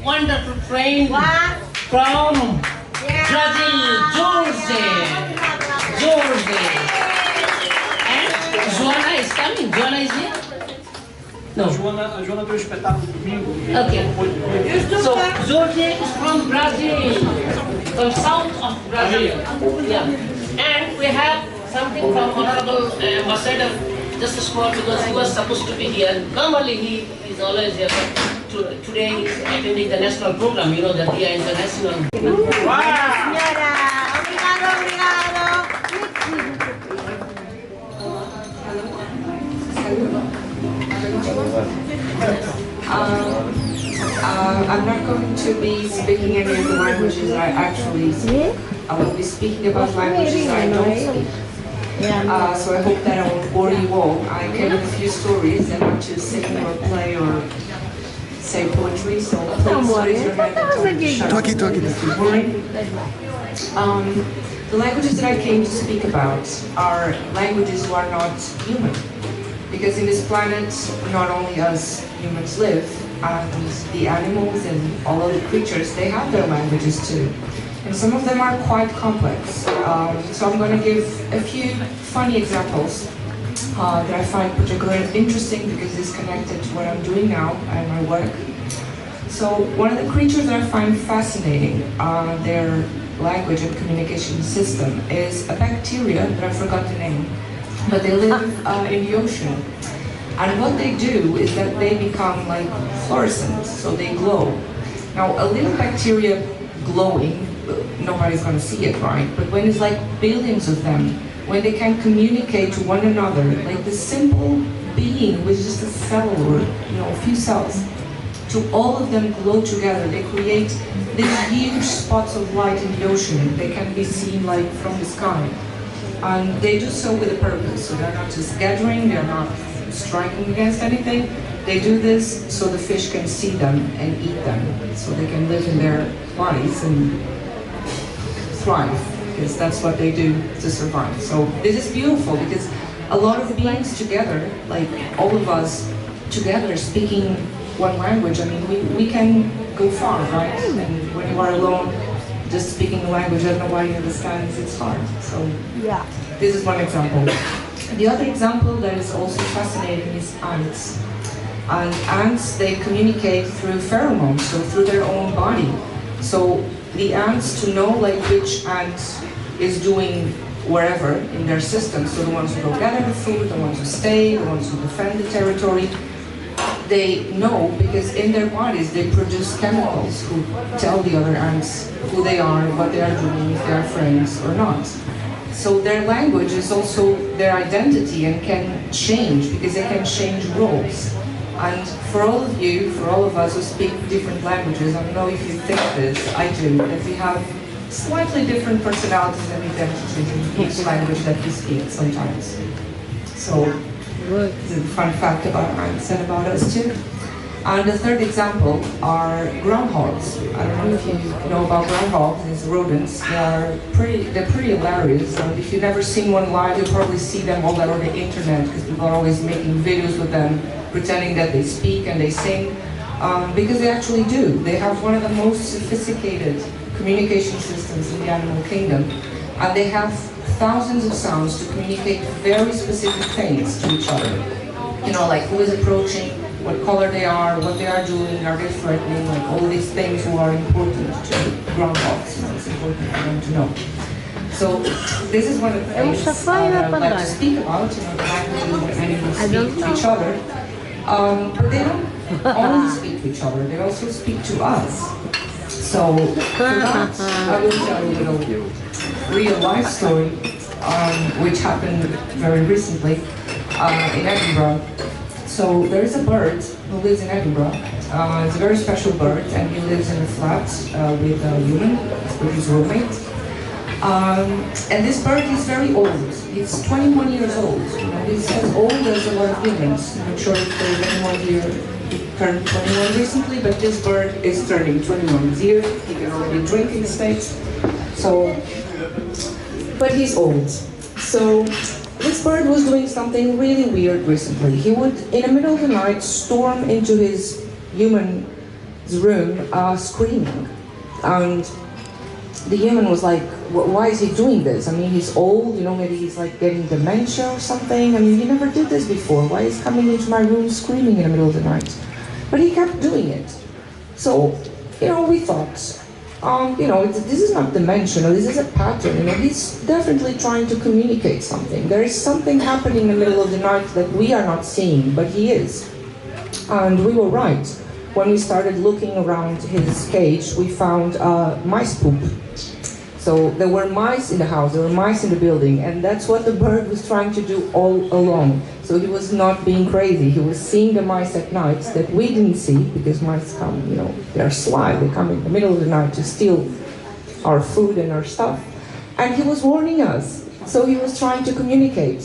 wonderful friend from Brazil, Jorge. And Joana is coming. Joana is here? No. A Joana deu espetáculo domingo. Okay. So, Jorge is from Brazil, from south of Brazil. Yeah. And we have something from Honorable Ambassador, just a small, because he was supposed to be here. Normally he is always here, but today he is attending the national program, you know, the Dia International. Wow! I'm not going to be speaking any of the languages that I actually speak. I will be speaking about languages I don't speak. So I hope that I won't bore you all. I came with a few stories and want to sing or play or say poetry, so please raise your hand and tell me to shut up if you're boring. The languages that I came to speak about are languages who are not human. Because in this planet, not only us humans live, and the animals and all of the creatures, they have their languages too. And some of them are quite complex. So I'm going to give a few funny examples that I find particularly interesting because it's connected to what I'm doing now and my work. So one of the creatures that I find fascinating, their language and communication system, is a bacteria that I forgot the name. But they live in the ocean. And what they do is that they become like fluorescent, so they glow. Now, a little bacteria glowing, nobody's going to see it, right? But when it's like billions of them, when they can communicate to one another, like the simple being with just a cell or a few cells, to all of them glow together, they create these huge spots of light in the ocean. They can be seen like from the sky. And they do so with a purpose, so they're not just gathering, they're not striking against anything. They do this so the fish can see them and eat them, so they can live in their bodies and thrive, because that's what they do to survive. So this is beautiful, because a lot of beings together, like all of us together speaking one language, I mean, we can go far, right? And when you are alone, just speaking the language that nobody understands, it's hard. So yeah, this is one example. The other example that is also fascinating is ants. And ants, they communicate through pheromones, so through their own body. So the ants, to know like which ant is doing wherever in their system, so the ones who go gather the food, the ones who stay, the ones who defend the territory, they know because in their bodies they produce chemicals who tell the other ants who they are, what they are doing, if they are friends or not. So their language is also their identity and can change because they can change roles. And for all of you, for all of us who speak different languages, I don't know if you think this, I do, that we have slightly different personalities and identities in each language that we speak sometimes. So this is a fun fact about ants and about us too. And the third example are groundhogs. I don't know if you know about groundhogs, these rodents. They're pretty hilarious. And if you've never seen one live, you'll probably see them all over the internet because people are always making videos with them, pretending that they speak and they sing, because they actually do. They have one of the most sophisticated communication systems in the animal kingdom, and they have thousands of sounds to communicate very specific things to each other. You know, like who is approaching, what color they are doing, are they threatening, like all these things who are important to groundhogs. You know, it's important for them to know. So this is one of the things that I like to speak about, you know, the languages that animals speak to each other. But they don't only speak to each other, they also speak to us. So for that, I will tell you a little real life story, which happened very recently in Edinburgh. So there is a bird who lives in Edinburgh. It's a very special bird, and he lives in a flat with a human, with his roommate. And this bird is very old. He's 21 years old. You know, he's as old as a lot of humans. I'm not sure if there's anyone here who turned 21 recently, but this bird is turning 21 this year. He can already drink in the States. So, but he's old. So this bird was doing something really weird recently. He would, in the middle of the night, storm into his human's room screaming. And the human was like, why is he doing this? I mean, he's old, you know, maybe he's like getting dementia or something. I mean, he never did this before. Why is he coming into my room screaming in the middle of the night? But he kept doing it. So, you know, we thought, you know, this is not dimensional, this is a pattern. You know, he's definitely trying to communicate something. There is something happening in the middle of the night that we are not seeing, but he is. And we were right. When we started looking around his cage, we found mice poop. So there were mice in the house, there were mice in the building, and that's what the bird was trying to do all along. So he was not being crazy. He was seeing the mice at night that we didn't see, because mice come, you know, they're sly. They come in the middle of the night to steal our food and our stuff. And he was warning us. So he was trying to communicate.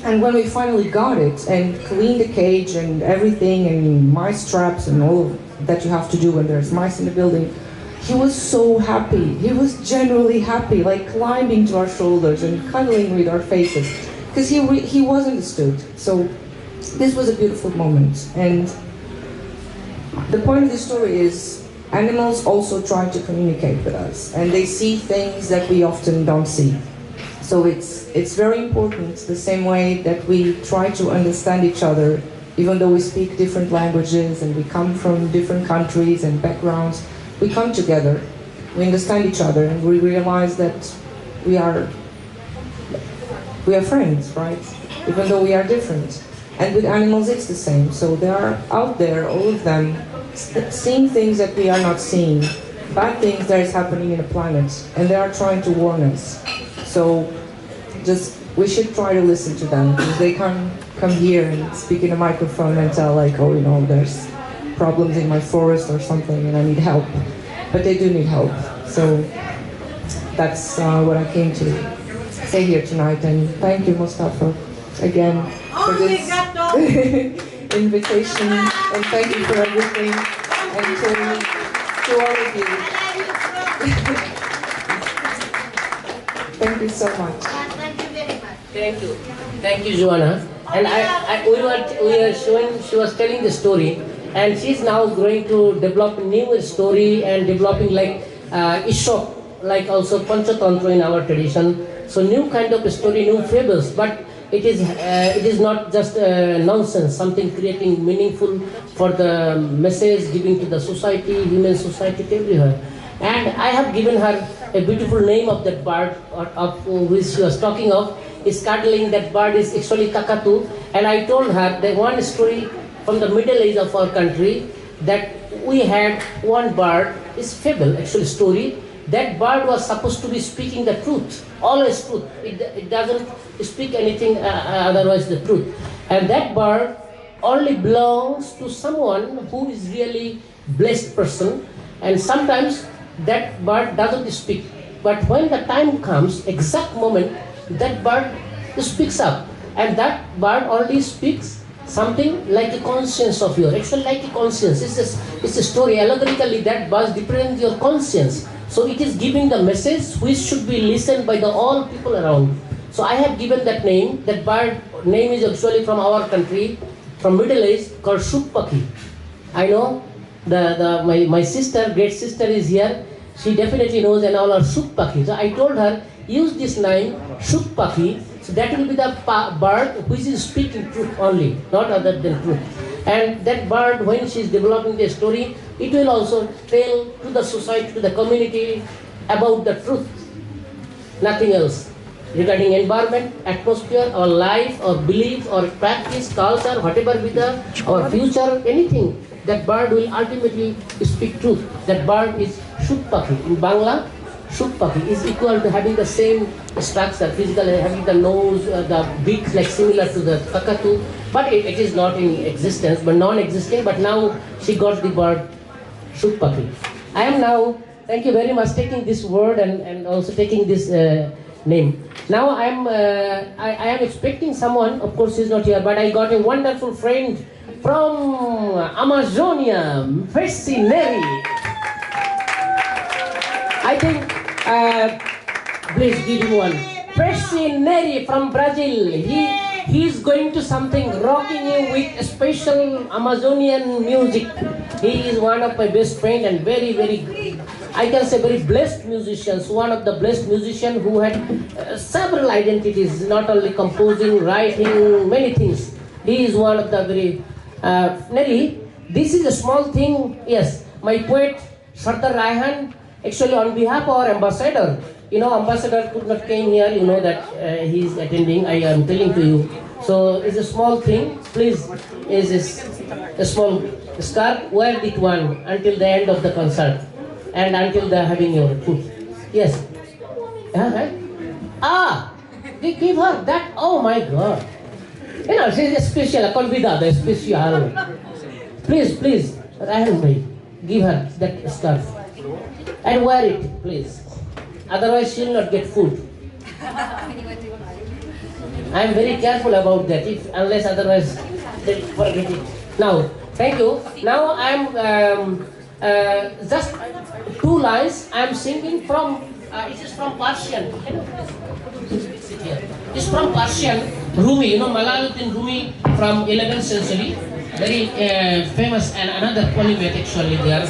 And when we finally got it and cleaned the cage and everything and mice traps and all that you have to do when there's mice in the building, he was so happy. He was genuinely happy, like climbing to our shoulders and cuddling with our faces, because he was understood. So this was a beautiful moment. And the point of the story is, animals also try to communicate with us, and they see things that we often don't see. So it's very important, the same way that we try to understand each other, even though we speak different languages and we come from different countries and backgrounds. We come together, we understand each other, and we realize that we are friends, right? Even though we are different. And with animals it's the same. So they are out there, all of them, seeing things that we are not seeing, bad things that is happening in the planet, and they are trying to warn us. So we should try to listen to them, because they can't come here and speak in a microphone and tell, like, oh, you know, there's problems in my forest or something and I need help. But they do need help. So that's what I came to say here tonight. And thank you, Mostafa, again for this invitation. And thank you for everything. And to all of you. Thank you so much. Thank you very much. Thank you, Joanna. And we were showing, she was telling the story. And she's now going to develop a new story and developing like Ishok, like also Panchatantra in our tradition. So new kind of story, new fables, but it is not just nonsense, something creating meaningful for the message giving to the society, human society, everywhere. And I have given her a beautiful name of that bird of which she was talking of. Is cuddling, that bird is actually kakatu. And I told her that one story from the Middle Age of our country, that we had one bird, is fable, actually story. That bird was supposed to be speaking the truth, always truth. It doesn't speak anything otherwise the truth. And that bird only belongs to someone who is really blessed person. And sometimes that bird doesn't speak. But when the time comes, exact moment, that bird speaks up. And that bird only speaks something like a conscience of yours, actually like a conscience. It's a story, allegorically that bird represents your conscience. So it is giving the message which should be listened by the all people around. So I have given that name. That bird name is actually from our country, from Middle East, called Shukpaki. I know my sister, great sister is here. She definitely knows and all are Shukpaki. So I told her, use this name, Shukpaki. So that will be the bird which is speaking truth only, not other than truth. And that bird, when she is developing the story, it will also tell to the society, to the community about the truth, nothing else. Regarding environment, atmosphere, or life, or belief, or practice, culture, whatever be our future, anything, that bird will ultimately speak truth. That bird is Shukpaki. In Bangla, Shukpaki is equal to having the same structure, physically having the nose, the beak like similar to the kakatu, but it is not in existence, but non-existing. But now she got the bird Shukpaki. I am now, thank you very much, taking this word and also taking this name. Now I am expecting someone. Of course she's not here, but I got a wonderful friend from Amazonia, Fevereiro. I think, please give him one. Fevereiro from Brazil. he's going to something rocking you with special Amazonian music. He is one of my best friend and very, I can say very blessed musicians. One of the blessed musicians who had several identities, not only composing, writing, many things. He is one of the very, Nelly, this is a small thing, yes. My poet, Sardar Raihan, actually on behalf of our ambassador, ambassador could not came here, that he is attending, I am telling to you. So it's a small thing, please, is a small scarf, wear it one until the end of the concert and until the having your food. Yes. They give her that, oh my God. She's a special, a Convida, the special. Please, Raihan bhai, give her that scarf and wear it, please. Otherwise, she will not get food. I am very careful about that. Unless otherwise, they forget it. Now, thank you. Now I am just 2 lines. I am singing from. It is from Persian. It's from Persian. Rumi, Malaluddin Rumi from 11th century. Very famous and another polymath actually there.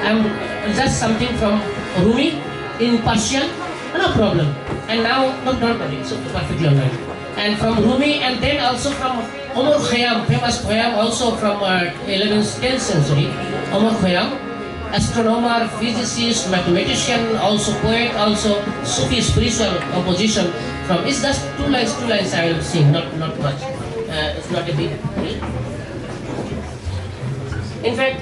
I'm just something from Rumi in Persian, no problem. And now, don't worry, so perfectly alright. And from Rumi, and then also from Omar Khayyam, famous Khayyam, also from 11th, 10th century. Omar Khayyam, astronomer, physicist, mathematician, also poet, also Sufi spiritual composition. From it's just 2 lines I will sing, not much. It's not a big deal. In fact,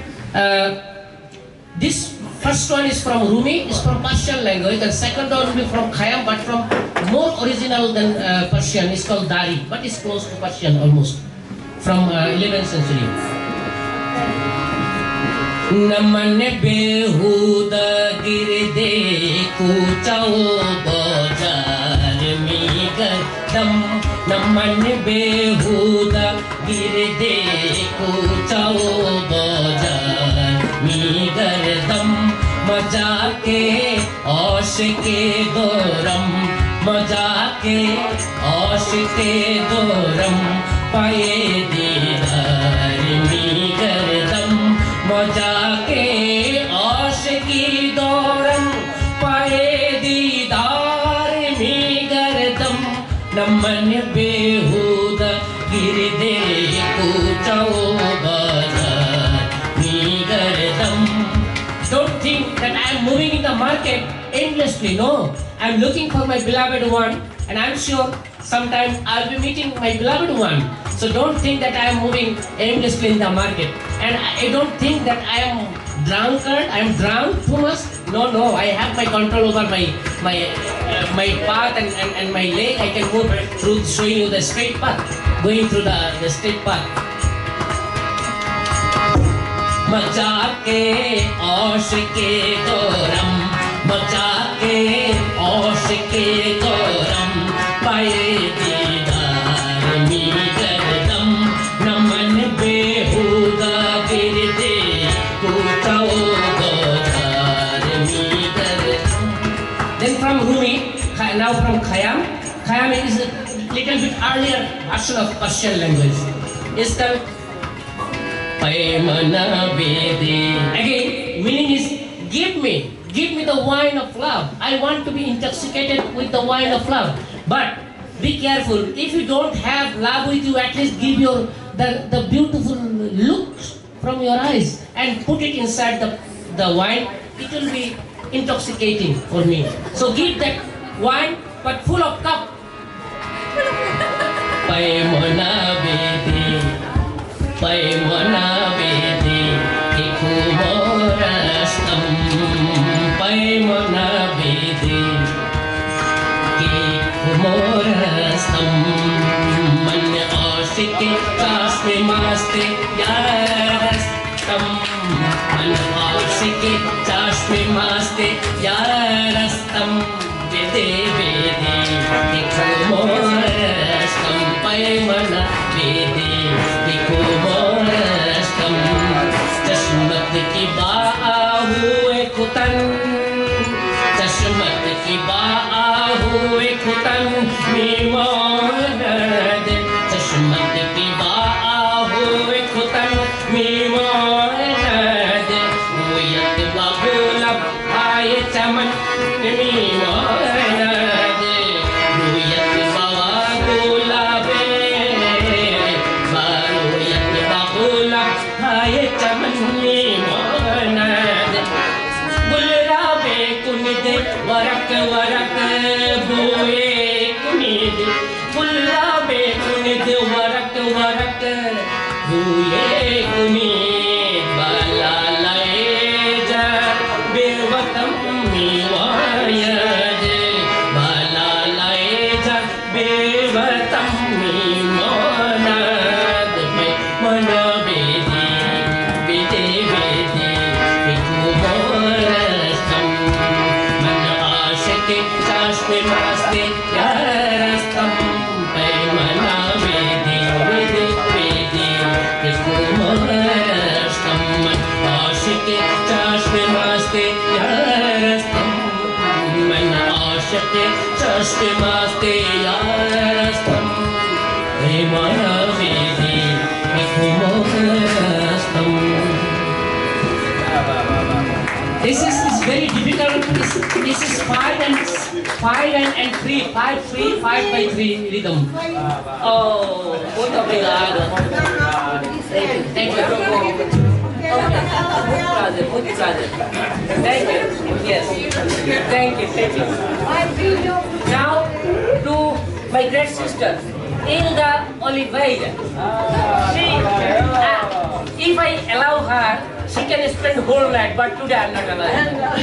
this first one is from Rumi, is from Persian language, and second one will be from Khayyam, but from more original than Persian. It's called Dari, but it's close to Persian almost, from 11th century. Naman behuda girde kuchao bajar mi gadam. Naman behuda girde kuchao bajar mi gadam. मजा के औश के दोरम मजा के औश के दोरम पाए दीदार मी गरदम मजा के औश की दोरम पाए दीदार मी गरदम नमन बेहुदा गिरदे कुचौ बाजार मी गरदम. Don't think that I am moving in the market endlessly. No, I am looking for my beloved one, and I am sure sometime I will be meeting my beloved one. So don't think that I am moving aimlessly in the market, and I don't think that I am drunkard. I am drunk too much. No, I have my control over my path and my leg. I can move through, showing you the straight path, going through the straight path. मचा के औश के गौरम मचा के औश के गौरम पाए दीदार मी गरदम नमन बेहुदा गिरदे कुचौ बाजार मी गरदम. Then from Rumi, now from Khayyam. Khayyam is a little bit earlier version of Persian language. It's called Again, meaning is give me the wine of love. I want to be intoxicated with the wine of love. But be careful, if you don't have love with you, at least give the beautiful looks from your eyes and put it inside the wine. It will be intoxicating for me. So give that wine, but full of cup. Paimana bedi ikumorastam Paimana bedi ikumorastam Man ashike kasme maste yarastam Man ashike kasme maste yarastam Bede bedi ikumorastam Paimana bedi Kumarastam Chashmat ki baahu ekutan Chashmat ki baahu ekutan Mimorad This is very difficult. This is 5 and 3, 5 3, 5 by 3 rhythm. Oh, muito obrigado. Thank you. Muito prazer. Thank you. Yes. Thank you. Now to my great sister, Hilda Oliveira. She, if I allow her, she can spend whole night, but today I'm not allowed.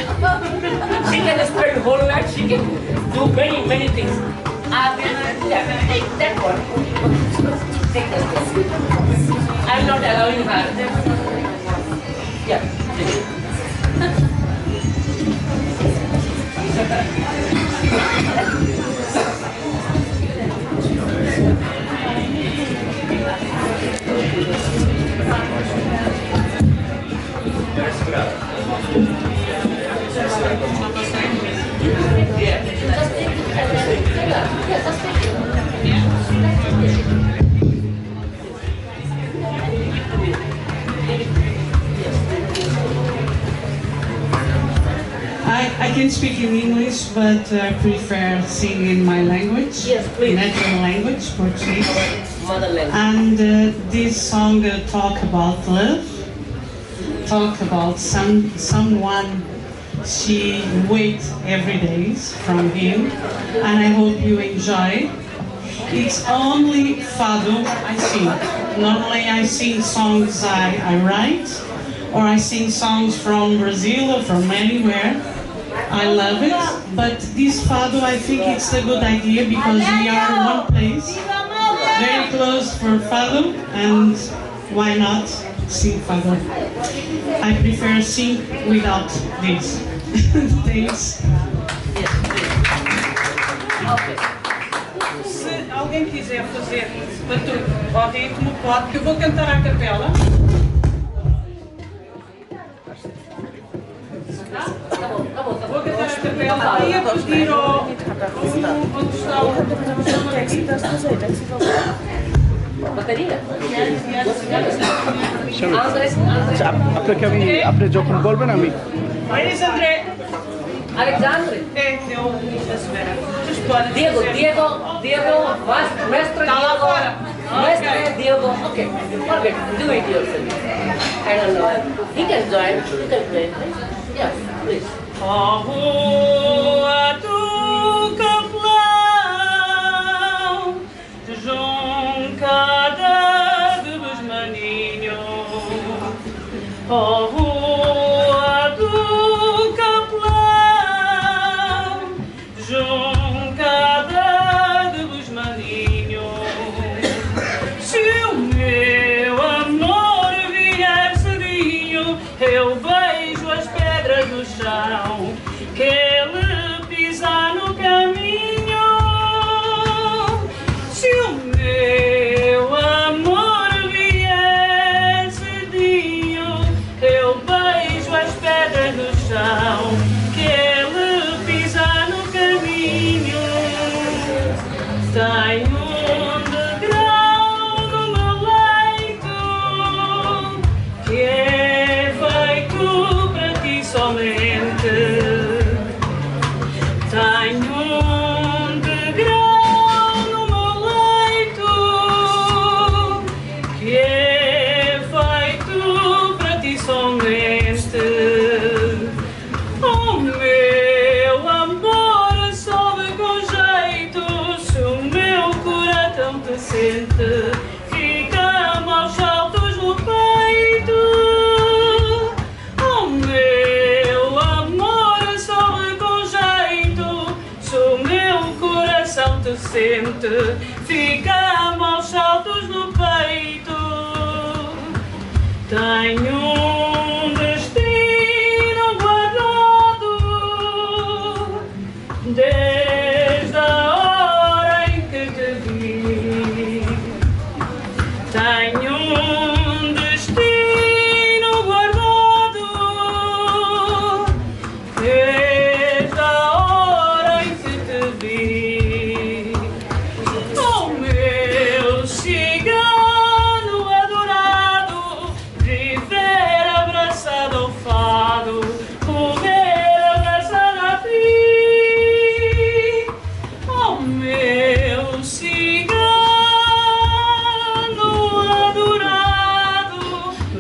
She can spend whole night, she can do many things. Take that one. Take that one. I'm not allowing her. Yeah. I can speak in English, but I prefer sing in my language. Yes, please. Natural language, Portuguese. Mother language. And this song talk about love, talk about someone she waits every day from him, and I hope you enjoy. It's only fado I sing. Normally I sing songs I write, or I sing songs from Brazil or from anywhere. I love it, but this fado, I think it's a good idea because we are in one place, very close for fado, and why not sing fado? I prefer sing without this. Thanks. Se alguém quiser fazer batuque ao ritmo, pode, que eu vou cantar à capela. Vou cantar a capela e a pedir ao onde está o Bateria? আপনাকে আমি আপনি যখন বলবেন আমি Ladies André. Alexandre? É o da semana. Diego, mestre Tá lá Diego. fora. Mestre Diego. Okay, forget, do it yourself. I don't know. He can join, he can play. Yeah, please. Rua do Capelão, juncada de Besmaninho. Rua do Capelão, juncada de Besmaninho. Se o meu amor vier cedinho, eu beijo as pedras do chão que ele pisar no caminho. Se o meu amor vier cedinho, eu beijo as pedras do chão que ele pisar no caminho. Tenho um degrau no meu leito frente, fica-me aos saltos no peito. Tenho um destino guardado desde a hora em que te vi. Tenho um destino guardado desde a hora em que te vi. Oh, meu cigano adorado, viver abraçado ao fado, morrer abraçado a ti. Oh, meu cigano adorado,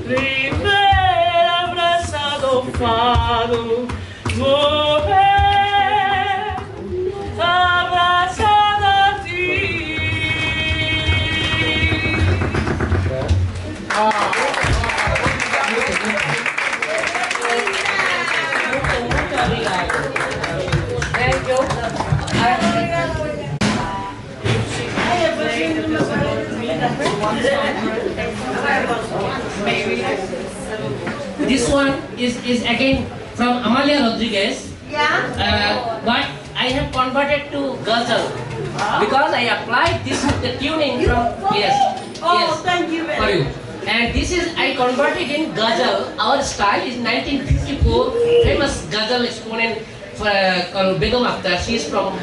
viver abraçado ao fado, morrer abraçado a ti. Muito obrigado. Thank you. This one is again from Amalia Rodriguez. But I have converted to ghazal because I applied this the tuning from Thank you for you. And this is I converted in ghazal. Our style is 1954 famous ghazal exponent called Begum Akhtar. She is from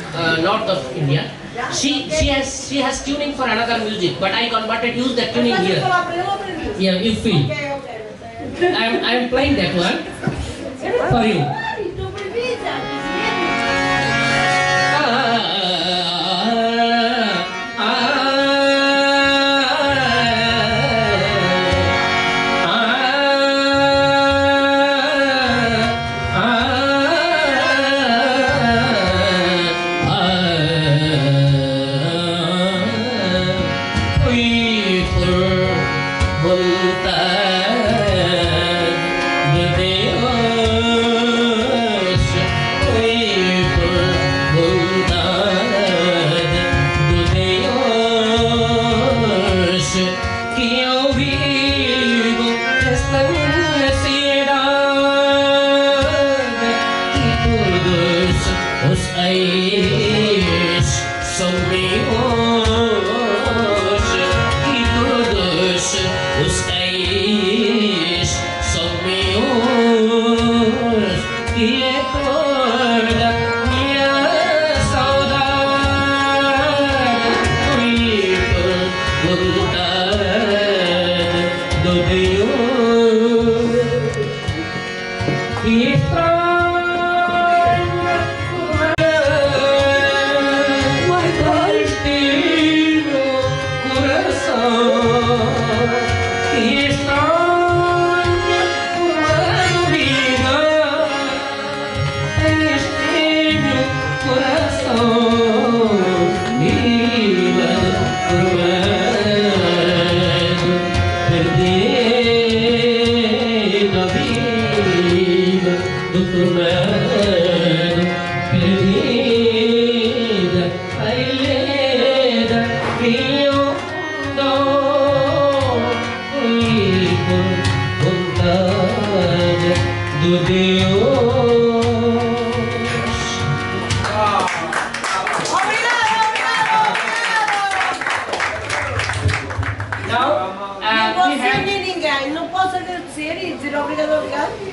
north of India. She has tuning for another music, but I converted use the tuning here. Yeah, you feel. I am playing that one for you.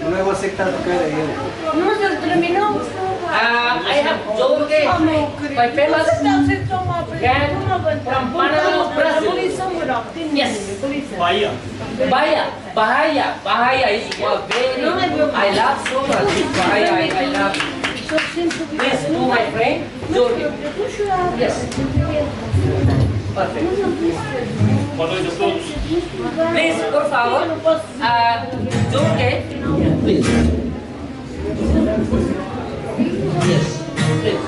Não é você que está tocando aí. Não, mas ele terminou. I have Jorge, my famous band from Panama, Brazil. Yes. Bahia is very, I love so much. Bahia, I love. Please do my friend, Jorge. Yes. Perfect. Boa noite a todos. Please, por favor, Jorge, please. Yes, please.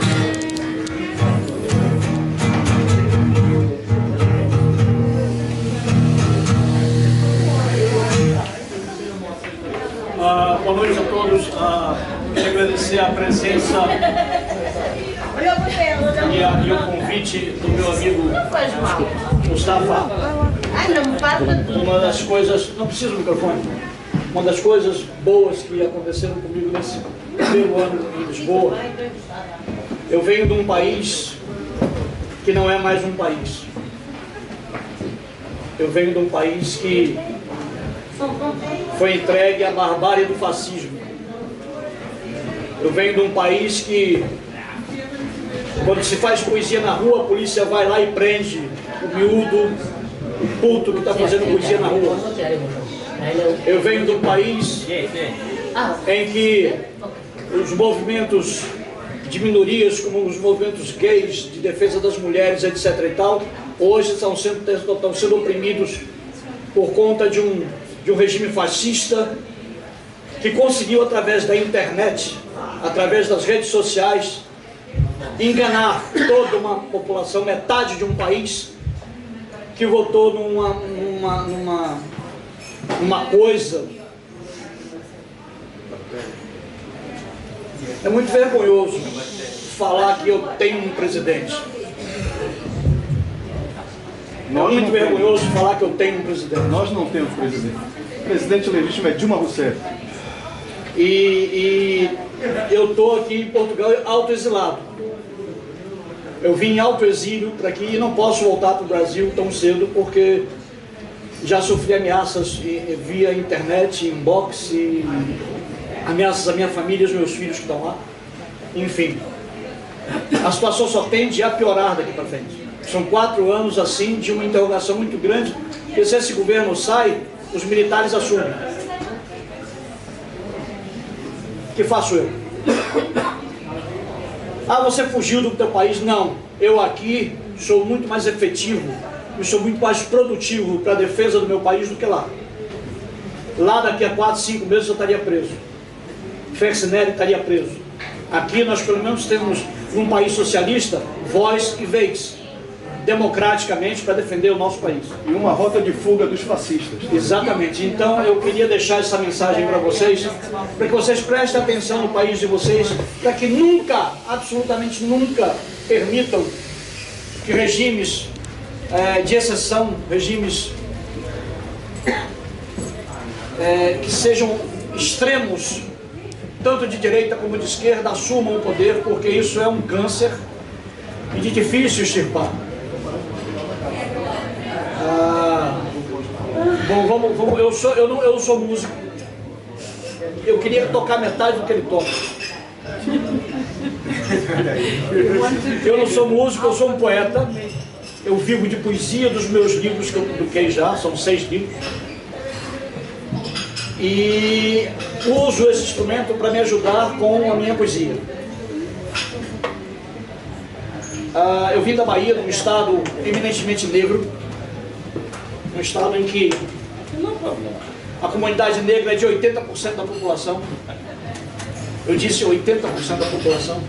Boa noite a todos. Quero agradecer a presença e o convite convite do meu amigo Mostafa. Uma das coisas, não precisa do microfone, uma das coisas boas que aconteceram comigo nesse primeiro ano em Lisboa, eu venho de um país que não é mais um país. Eu venho de um país que foi entregue à barbárie do fascismo. Eu venho de um país que, quando se faz poesia na rua, a polícia vai lá e prende o miúdo, o puto que está fazendo poesia na rua. Eu venho de um país em que os movimentos de minorias, como os movimentos gays, de defesa das mulheres, etc. e tal, hoje estão sendo oprimidos por conta de um regime fascista que conseguiu, através da internet, através das redes sociais, enganar toda uma população, metade de um país, que votou numa coisa. É muito vergonhoso falar que eu tenho um presidente. É muito vergonhoso falar que eu tenho um presidente. Nós não temos presidente. O presidente legítimo é Dilma Rousseff. E eu estou aqui em Portugal autoexilado. Eu vim em autoexílio para aqui e não posso voltar para o Brasil tão cedo, porque já sofri ameaças via internet, inbox, e ameaças à minha família e aos meus filhos que estão lá. Enfim, a situação só tende a piorar daqui para frente. São 4 anos assim de uma interrogação muito grande, porque se esse governo sai, os militares assumem. O que faço eu? Ah, você fugiu do teu país? Não, eu aqui sou muito mais efetivo e sou muito mais produtivo para a defesa do meu país do que lá. Lá daqui a 4, 5 meses eu estaria preso. Fevereiro estaria preso. Aqui nós pelo menos temos, num país socialista, voz e vez, democraticamente, para defender o nosso país. E uma rota de fuga dos fascistas. Exatamente. Então eu queria deixar essa mensagem para vocês, para que vocês prestem atenção no país de vocês, para que nunca, absolutamente nunca, permitam que regimes de exceção, regimes que sejam extremos, tanto de direita como de esquerda, assumam o poder, porque isso é um câncer e de difícil extirpar. Bom, eu não sou músico. Eu queria tocar metade do que ele toca. Eu não sou músico, eu sou um poeta. Eu vivo de poesia dos meus livros que eu publiquei já, são 6 livros. E uso esse instrumento para me ajudar com a minha poesia. Eu vim da Bahia, num estado eminentemente negro, um estado em que a comunidade negra é de 80% da população. Eu disse 80% da população.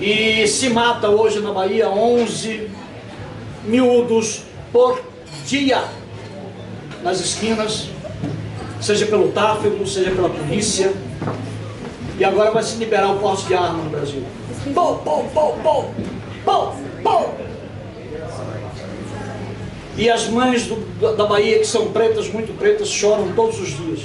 E se mata hoje na Bahia 11 miúdos por dia nas esquinas, seja pelo tráfico, seja pela polícia. E agora vai se liberar o porte de arma no Brasil. Pô, pô, pô, pô, pô, pô. E as mães da Bahia, que são pretas, muito pretas, choram todos os dias.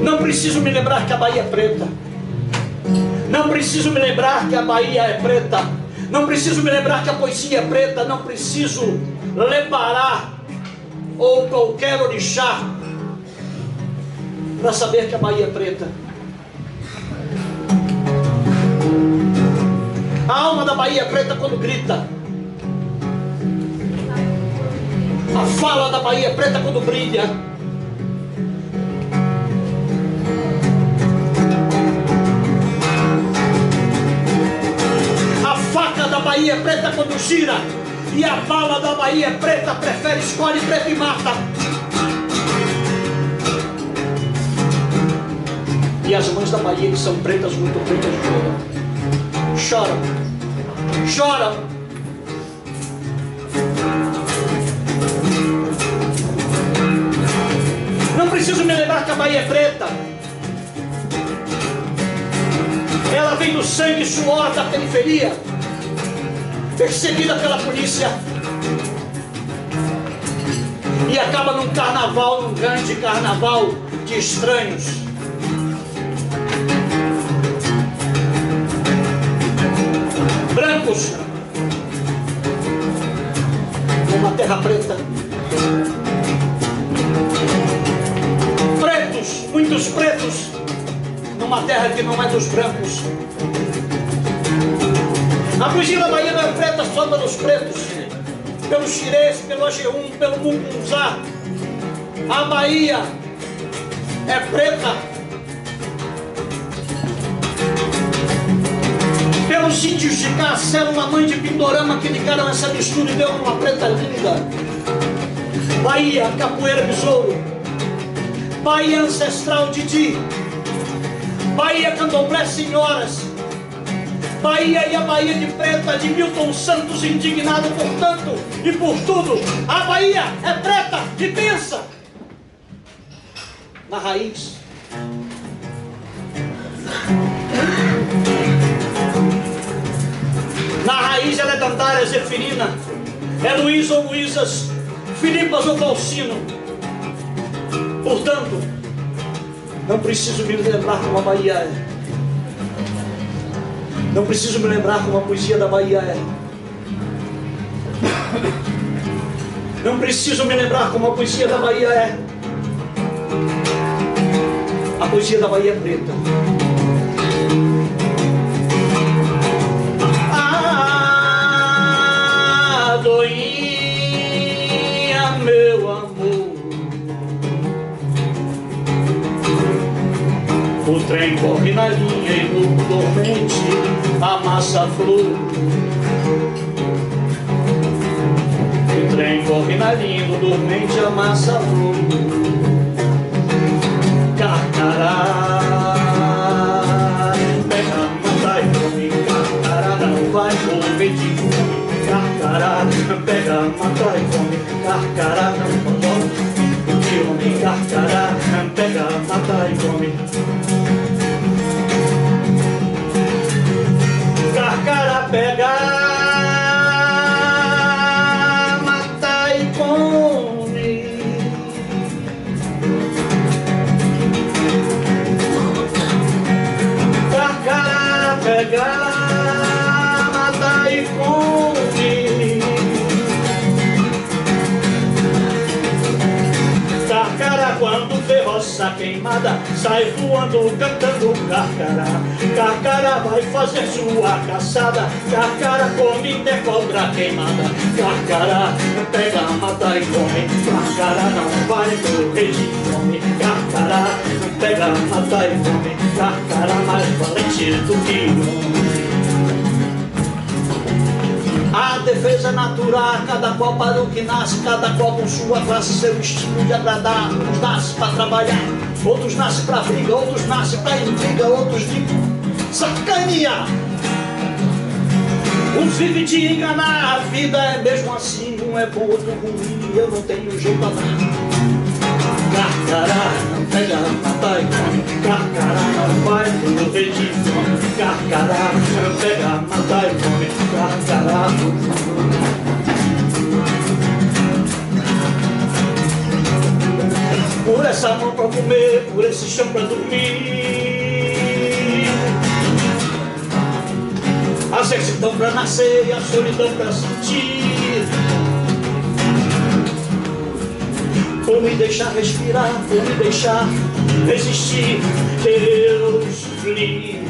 Não preciso me lembrar que a Bahia é preta. Não preciso me lembrar que a Bahia é preta. Não preciso me lembrar que a poesia é preta. Não preciso Lembará ou qualquer orixá para saber que a Bahia é preta. A alma da Bahia é preta quando grita. A fala da Bahia é preta quando brilha. A faca da Bahia é preta quando gira. E a bala da Bahia é preta, prefere, escolhe preta e mata. E as mães da Bahia, que são pretas, muito pretas, choram. Choram. Choram. Não preciso me lembrar que a Bahia é preta. Ela vem do sangue e suor da periferia, perseguida pela polícia, e acaba num carnaval, num grande carnaval de estranhos. Brancos, numa terra preta. Pretos, muitos pretos, numa terra que não é dos brancos. A poesia da Bahia não é preta só pelos pretos, pelo xirês, pelo AG1, pelo mucunzá. A Bahia é preta pelos índios de Cacela, uma mãe de Pindorama, que ligaram essa mistura e deu uma preta linda. Bahia, capoeira, besouro. Bahia ancestral, Didi. Bahia, candomblé, senhoras. Bahia e a Bahia de preta de Milton Santos, indignado por tanto e por tudo. A Bahia é preta e pensa na raiz. Na raiz ela é Dandara, é Zeferina, é Luísa ou Luísas, Filipas ou Valcino. Portanto, não preciso me lembrar como a Bahia é. Não preciso me lembrar como a poesia da Bahia é. Não preciso me lembrar como a poesia da Bahia é. A poesia da Bahia é preta. Ah, doinha, meu amor, o trem corre na linha e no dormente amassa a flor. O trem corre na linha e no dormente amassa a flor. Carcará, pega, mata e come. Carcará não vai morrer de fome. Carcará, pega, mata e come. Carcará não morre de fome. Carcará, pega, mata e come. Carcará pega, mata e come. Carcará pega, mata e come. Carcará quando vê roça queimada sai voando cantando carcará. Carcará vai fazer sua caçada. Carcará come de cobra queimada. Carcará pega, mata e come. Carcará não vai morrer de fome. Carcará pega, mata e come. Carcará mais valente do que o homem. A defesa natural, cada qual para o que nasce, cada qual com sua classe, seu estilo de agradar. Uns nascem para trabalhar, outros nascem para briga, outros nascem para intriga, outros de sacanear. Uns vivem de enganar, a vida é mesmo assim, um é bom, outro ruim, eu não tenho jeito a dar. Carcará não pega, mata e come. Carcará não vai morrer de fome. Carcará não pega, mata e come. Carcará. Por essa mão pra comer, por esse chão pra dormir, a servidão pra nascer e a solidão pra sentir. Por me deixar respirar, por me deixar existir, Deus livre,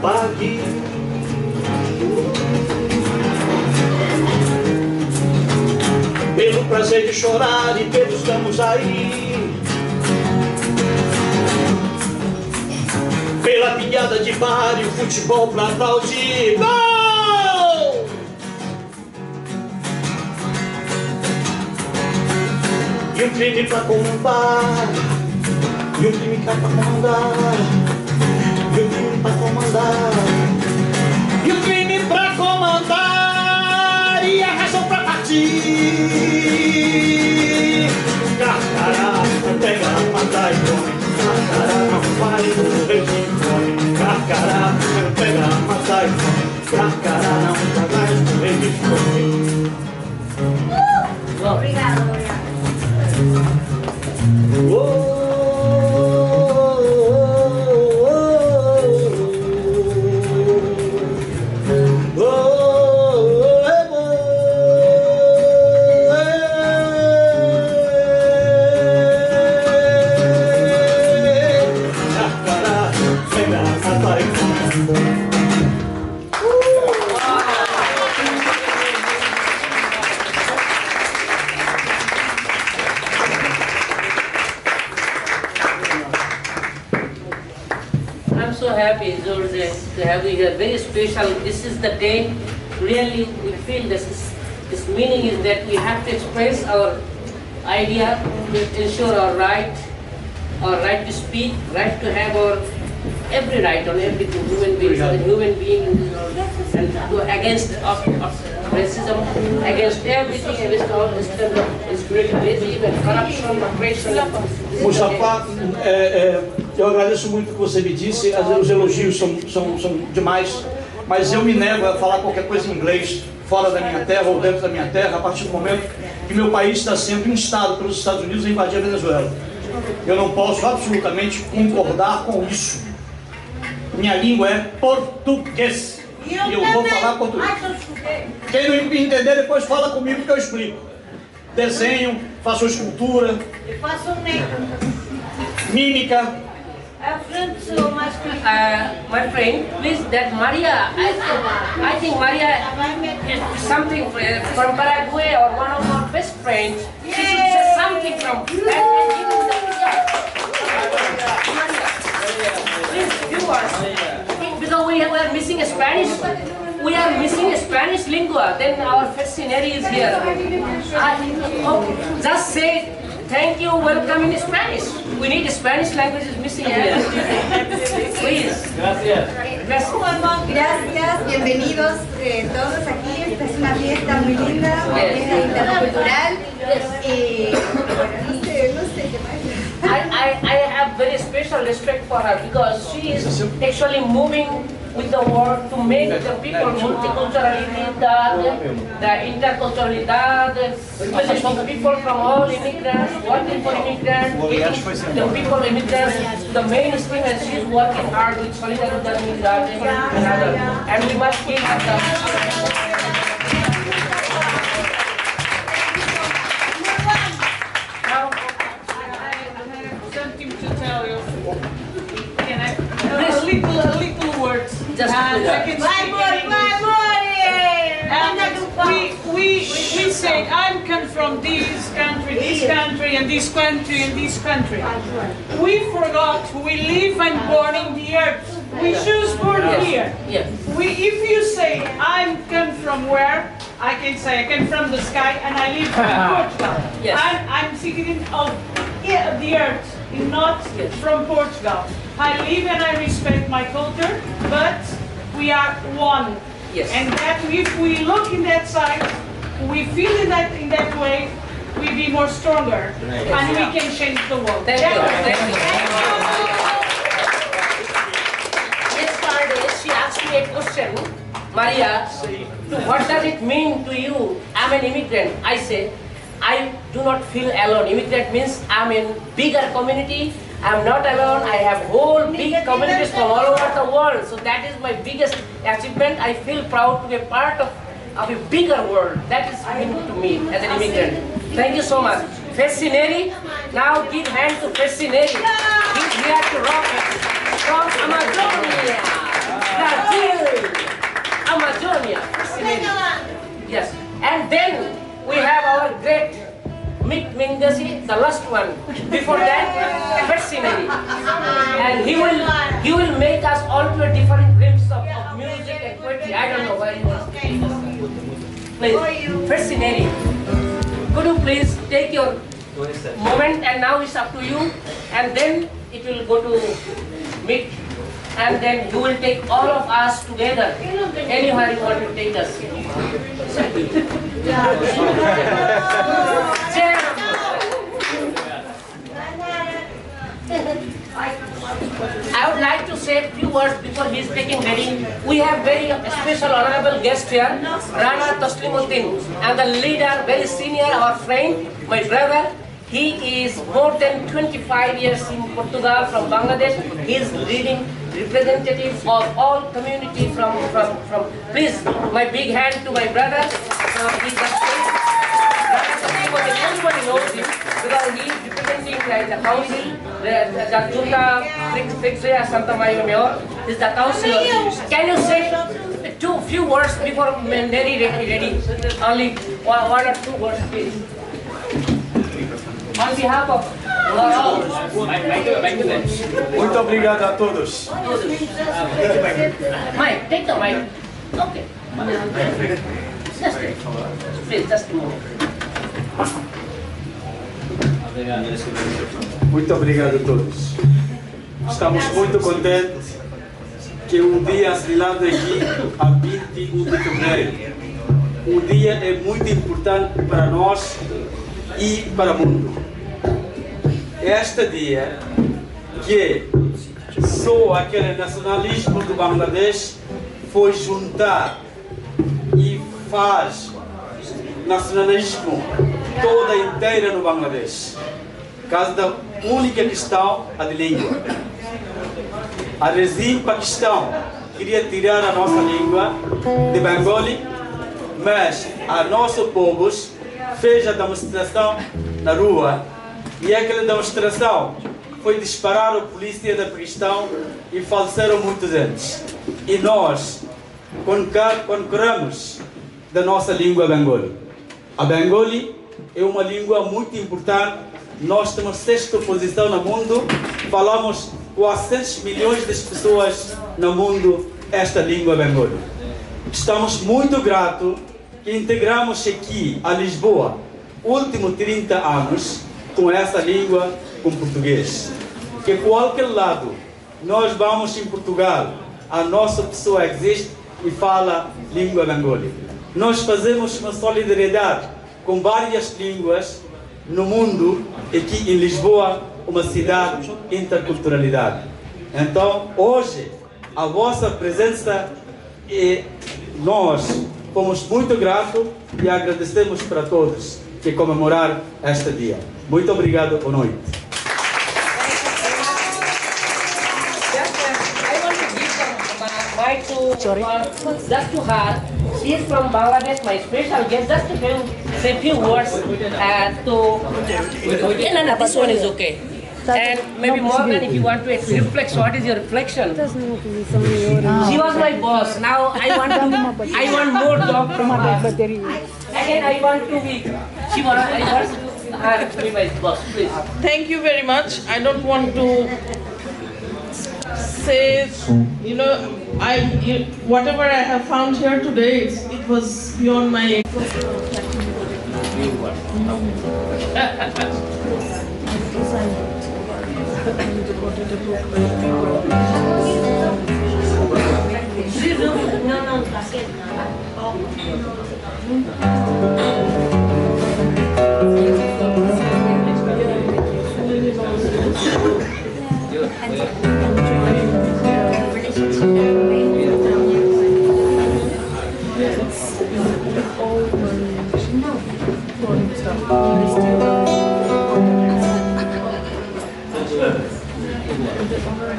pague pelo prazer de chorar e pelo estamos aí, pela piada de bar e o futebol pra aplaudir. Gol! E um crime pra comandar, e um crime pra comandar, e um crime pra comandar, e um crime pra comandar, e a razão pra partir. Carcará, pega, matar e come. Carcará, não vai morrer de fome. Carcará, pega, matar e come. Carcará, não vai morrer de fome. Obrigado, obrigado. To have a very special, this is the day, really we feel this meaning is that we have to express our idea, to ensure our right to speak, right to have our every right on everything, human beings, and go against racism, against everything, against all this kind of discrimination and corruption, oppression. Mostafa, eu agradeço muito o que você me disse, os elogios são demais, mas eu me nego a falar qualquer coisa em inglês fora da minha terra ou dentro da minha terra, a partir do momento que meu país está sendo instado pelos Estados Unidos a invadir a Venezuela. Eu não posso absolutamente concordar com isso. Minha língua é português e eu vou falar português. Quem não entender depois fala comigo que eu explico. Desenho, faço escultura, mímica. My friend, please, that Maria, I think Maria is something from Paraguay or one of our best friends. She should say something from please do us. Because we are missing a Spanish. We are missing a Spanish lingua. Then our fascinary is here. Just say thank you, welcome in Spanish. We need Spanish language is missing here. Please. Gracias. Gracias, bienvenidos todos aquí. Esta es una fiesta muy linda, una fiesta intercultural. No sé qué más. I have very special respect for her because she is actually moving with the world to make the people multiculturalidad, the interculturalidad, the people from all immigrants, working for immigrants, the people immigrants, the mainstream, and she's working hard with solidarity and others. And we must keep them. A little words. Just we say I'm come from this country, and this country, and this country. We forgot we live and born in the earth. We choose born here. Yes. If you say I'm come from where, I can say I come from the sky and I live in Portugal. Yes. I'm thinking of the earth, not from Portugal. I live and I respect my culture, but we are one. Yes. And that if we look in that side, we feel in that way, we be more stronger, and we can change the world. Thank you. Thank you. Yesterday, she asked me a question, Maria, what does it mean to you? I'm an immigrant. I say, I do not feel alone. Immigrant means I'm in bigger community. I'm not alone. I have whole big communities from all over the world. So that is my biggest achievement. I feel proud to be a part of a bigger world. That is meaning to me as an immigrant. Thank you so much. Fascinary. Now give hand to Fascinary. He's here to rock from Amazonia, Brazil. Amazonia. Fascinary. Yes. And then we have our great Mingasi, the last one. Before that, Fevereiro. And he will make us all to a different glimpse of music and poetry. I don't know why he was. Please, Fevereiro. Could you please take your moment, and now it's up to you, and then it will go to Mick, and then you will take all of us together anywhere you want to take us. I would like to say a few words before he is taking ready. We have very special honorable guest here, Rana Taslimuddin, and the leader, very senior, our friend, my brother. He is more than 25 years in Portugal from Bangladesh. He is leading representative of all community from please, my big hand to my brother. He's a everybody knows him because he is representing like the council, the Junta Fixia Santa Maria Mayor is the council. Can you say few words before Mary ready? Only one or two words, please. On behalf of Muito obrigado a todos. Mike, take the mic. Okay. Just a moment. Muito obrigado a todos. Estamos muito contentes que o dia assinado aqui a 21 de fevereiro. O dia é muito importante para nós e para o mundo. Este dia que só aquele nacionalismo do Bangladesh foi juntar e faz nacionalismo toda inteira no Bangladesh. Caso da única questão, a de língua. A regime Paquistão queria tirar a nossa língua de Bengali, mas a nossos povos fez a demonstração na rua e aquela demonstração foi disparar a polícia da Paquistão e faleceram muitos antes. E nós concordamos da nossa língua bengali. A bengali é uma língua muito importante. Nós temos 6ª posição no mundo. Falamos 400 milhões de pessoas no mundo esta língua bengali. Estamos muito gratos que integramos aqui a Lisboa, últimos 30 anos, com essa língua, com português. Que qualquer lado nós vamos em Portugal, a nossa pessoa existe e fala língua bengali. Nós fazemos uma solidariedade com várias línguas no mundo, aqui em Lisboa, uma cidade interculturalidade. Então, hoje, a vossa presença e nós fomos muito gratos e agradecemos para todos que comemorar este dia. Muito obrigado, boa noite. Just to her, she is from Bangladesh, my special guest, just to say a few words no, this one is okay. And maybe Morgan, if you want to reflect, what is your reflection? She was my boss. Now I want more job from her. Again, I want to be. I want her to be my boss, please. Thank you very much. I don't want to say, whatever I have found here today, it was beyond my.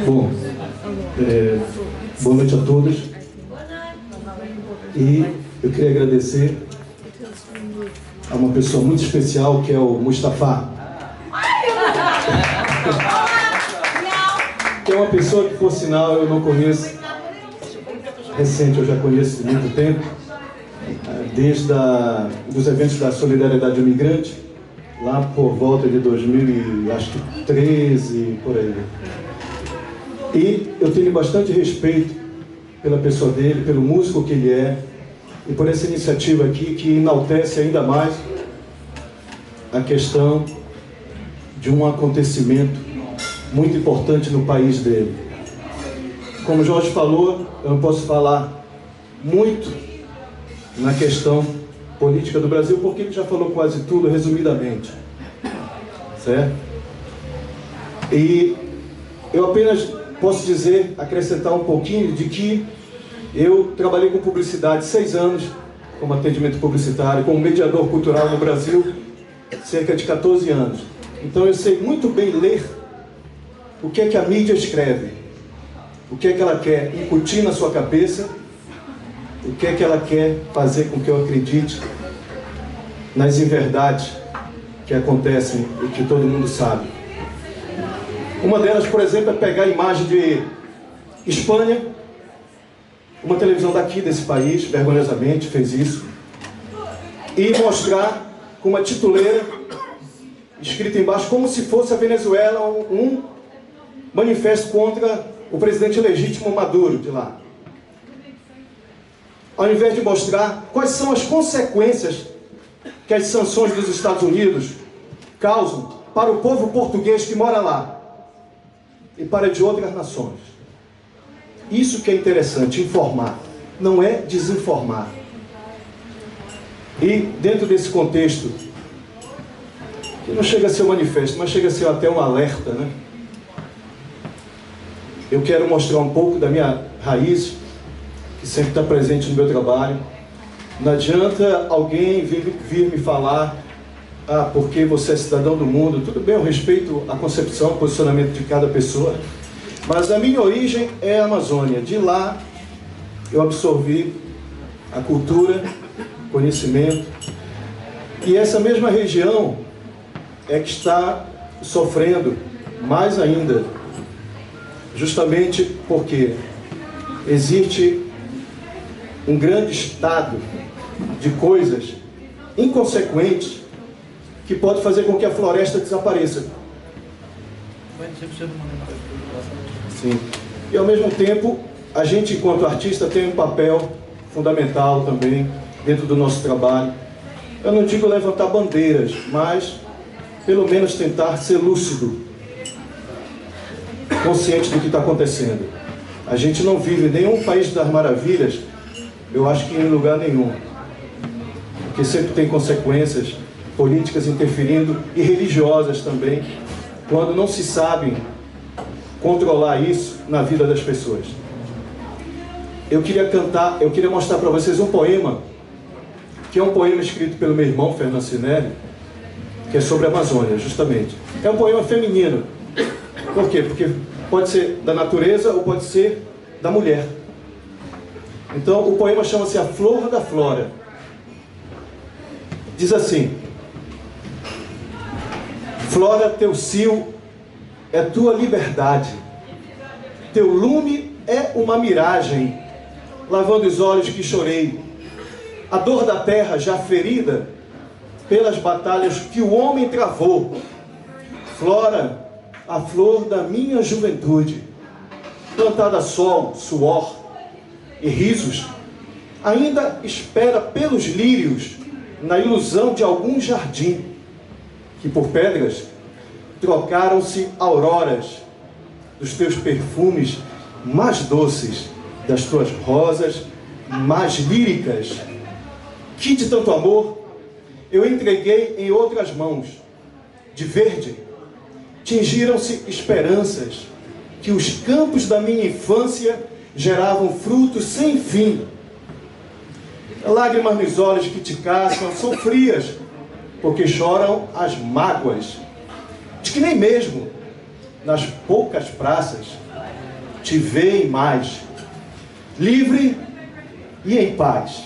Bom, boa noite a todos. E eu queria agradecer a uma pessoa muito especial que é o Mostafa. Que é uma pessoa que, por sinal, eu não conheço recente, eu já conheço há muito tempo. desde dos eventos da Solidariedade Imigrante, lá por volta de 2013, por aí. E eu tenho bastante respeito pela pessoa dele, pelo músico que ele é, e por essa iniciativa aqui que enaltece ainda mais a questão de um acontecimento muito importante no país dele. Como o Jorge falou, eu não posso falar muito na questão política do Brasil, porque ele já falou quase tudo resumidamente, certo? E eu apenas posso dizer, acrescentar um pouquinho de que eu trabalhei com publicidade 6 anos, como atendimento publicitário, como mediador cultural no Brasil, cerca de 14 anos. Então eu sei muito bem ler o que é que a mídia escreve, o que é que ela quer incutir na sua cabeça, o que é que ela quer fazer com que eu acredite nas inverdades que acontecem e que todo mundo sabe. Uma delas, por exemplo, é pegar a imagem de Espanha, uma televisão daqui desse país, vergonhosamente fez isso, e mostrar com uma tituleira escrita embaixo como se fosse a Venezuela um manifesto contra o presidente legítimo Maduro de lá. Ao invés de mostrar quais são as consequências que as sanções dos Estados Unidos causam para o povo português que mora lá e para de outras nações. Isso que é interessante, informar, não é desinformar. E dentro desse contexto, que não chega a ser um manifesto, mas chega a ser até um alerta, né? Eu quero mostrar um pouco da minha raiz, que sempre está presente no meu trabalho. Não adianta alguém vir me falar, porque você é cidadão do mundo. Tudo bem, eu respeito a concepção, o posicionamento de cada pessoa, mas a minha origem é a Amazônia. De lá eu absorvi a cultura, conhecimento, e essa mesma região é que está sofrendo mais ainda, justamente porque existe um grande estado de coisas inconsequentes que pode fazer com que a floresta desapareça. Sim. E ao mesmo tempo, a gente enquanto artista tem um papel fundamental também dentro do nosso trabalho. Eu não digo levantar bandeiras, mas pelo menos tentar ser lúcido, consciente do que está acontecendo. A gente não vive nenhum país das maravilhas, eu acho que em lugar nenhum, porque sempre tem consequências políticas interferindo e religiosas também, quando não se sabe controlar isso na vida das pessoas. Eu queria mostrar para vocês um poema, que é um poema escrito pelo meu irmão, Fernando Sinelli, que é sobre a Amazônia, justamente. É um poema feminino. Por quê? Porque pode ser da natureza ou pode ser da mulher. Então, o poema chama-se A Flor da Flora. Diz assim: Flora, teu cio é tua liberdade, teu lume é uma miragem, lavando os olhos que chorei, a dor da terra já ferida pelas batalhas que o homem travou. Flora, a flor da minha juventude, plantada a sol, suor e risos, ainda espera pelos lírios na ilusão de algum jardim, que por pedras trocaram-se auroras dos teus perfumes mais doces, das tuas rosas mais líricas, que de tanto amor eu entreguei em outras mãos. De verde tingiram-se esperanças, que os campos da minha infância geravam frutos sem fim. Lágrimas nos olhos que te caçam são frias, porque choram as mágoas de que nem mesmo nas poucas praças te veem mais, livre e em paz.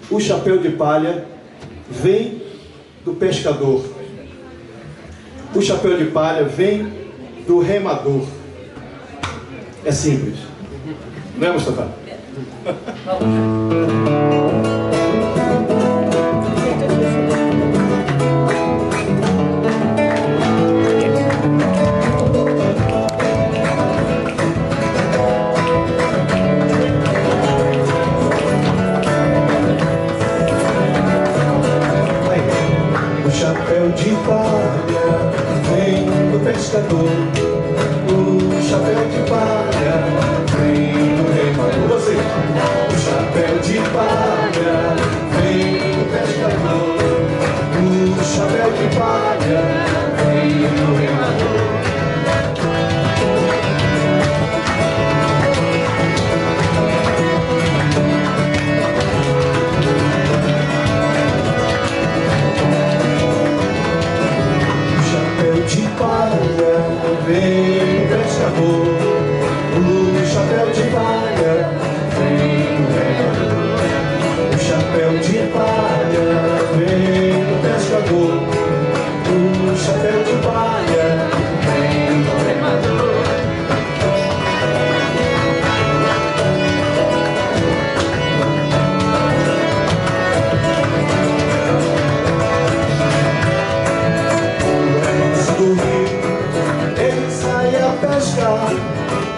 O chapéu de palha vem do pescador. O chapéu de palha vem do remador. É simples. Não é, Mostafa? O chapéu de palha vem do pescador. O chapéu de palha vem do remador. Você, o chapéu de palha vem do pescador. O chapéu de palha vem do remador. De palha vem o pescador. O chapéu de palha vem do remador. O chapéu de palha vem do pescador. O chapéu de palha vem do remador. Ele sai a pescar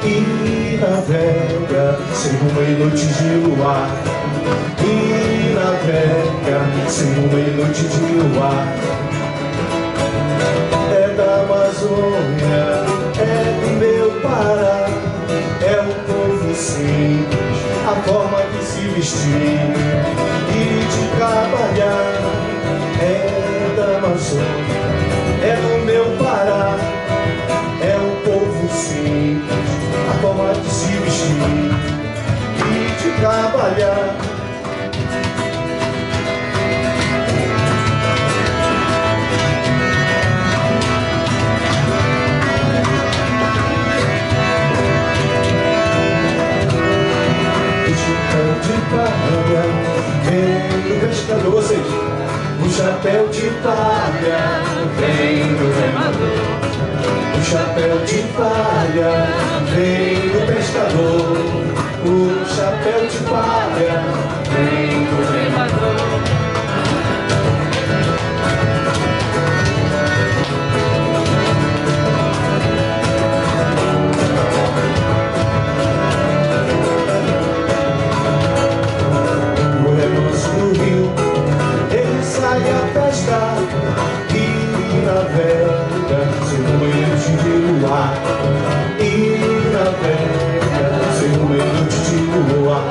e navega sem rumo e noite de luar. E navega sem rumo e noite de luar. É da Amazônia, é do meu Pará. É um povo simples, a forma de se vestir e de trabalhar. É da Amazônia, é do meu Pará. É um povo simples, a forma de se vestir e de trabalhar. O chapéu de palha vem do pescador. Vocês, o chapéu de palha vem do remador. O chapéu de palha vem do pescador. O chapéu de palha vem do remador. O remanso do rio, ele sai a pescar e navega sem rumo de luar. E navega sem rumo de luar.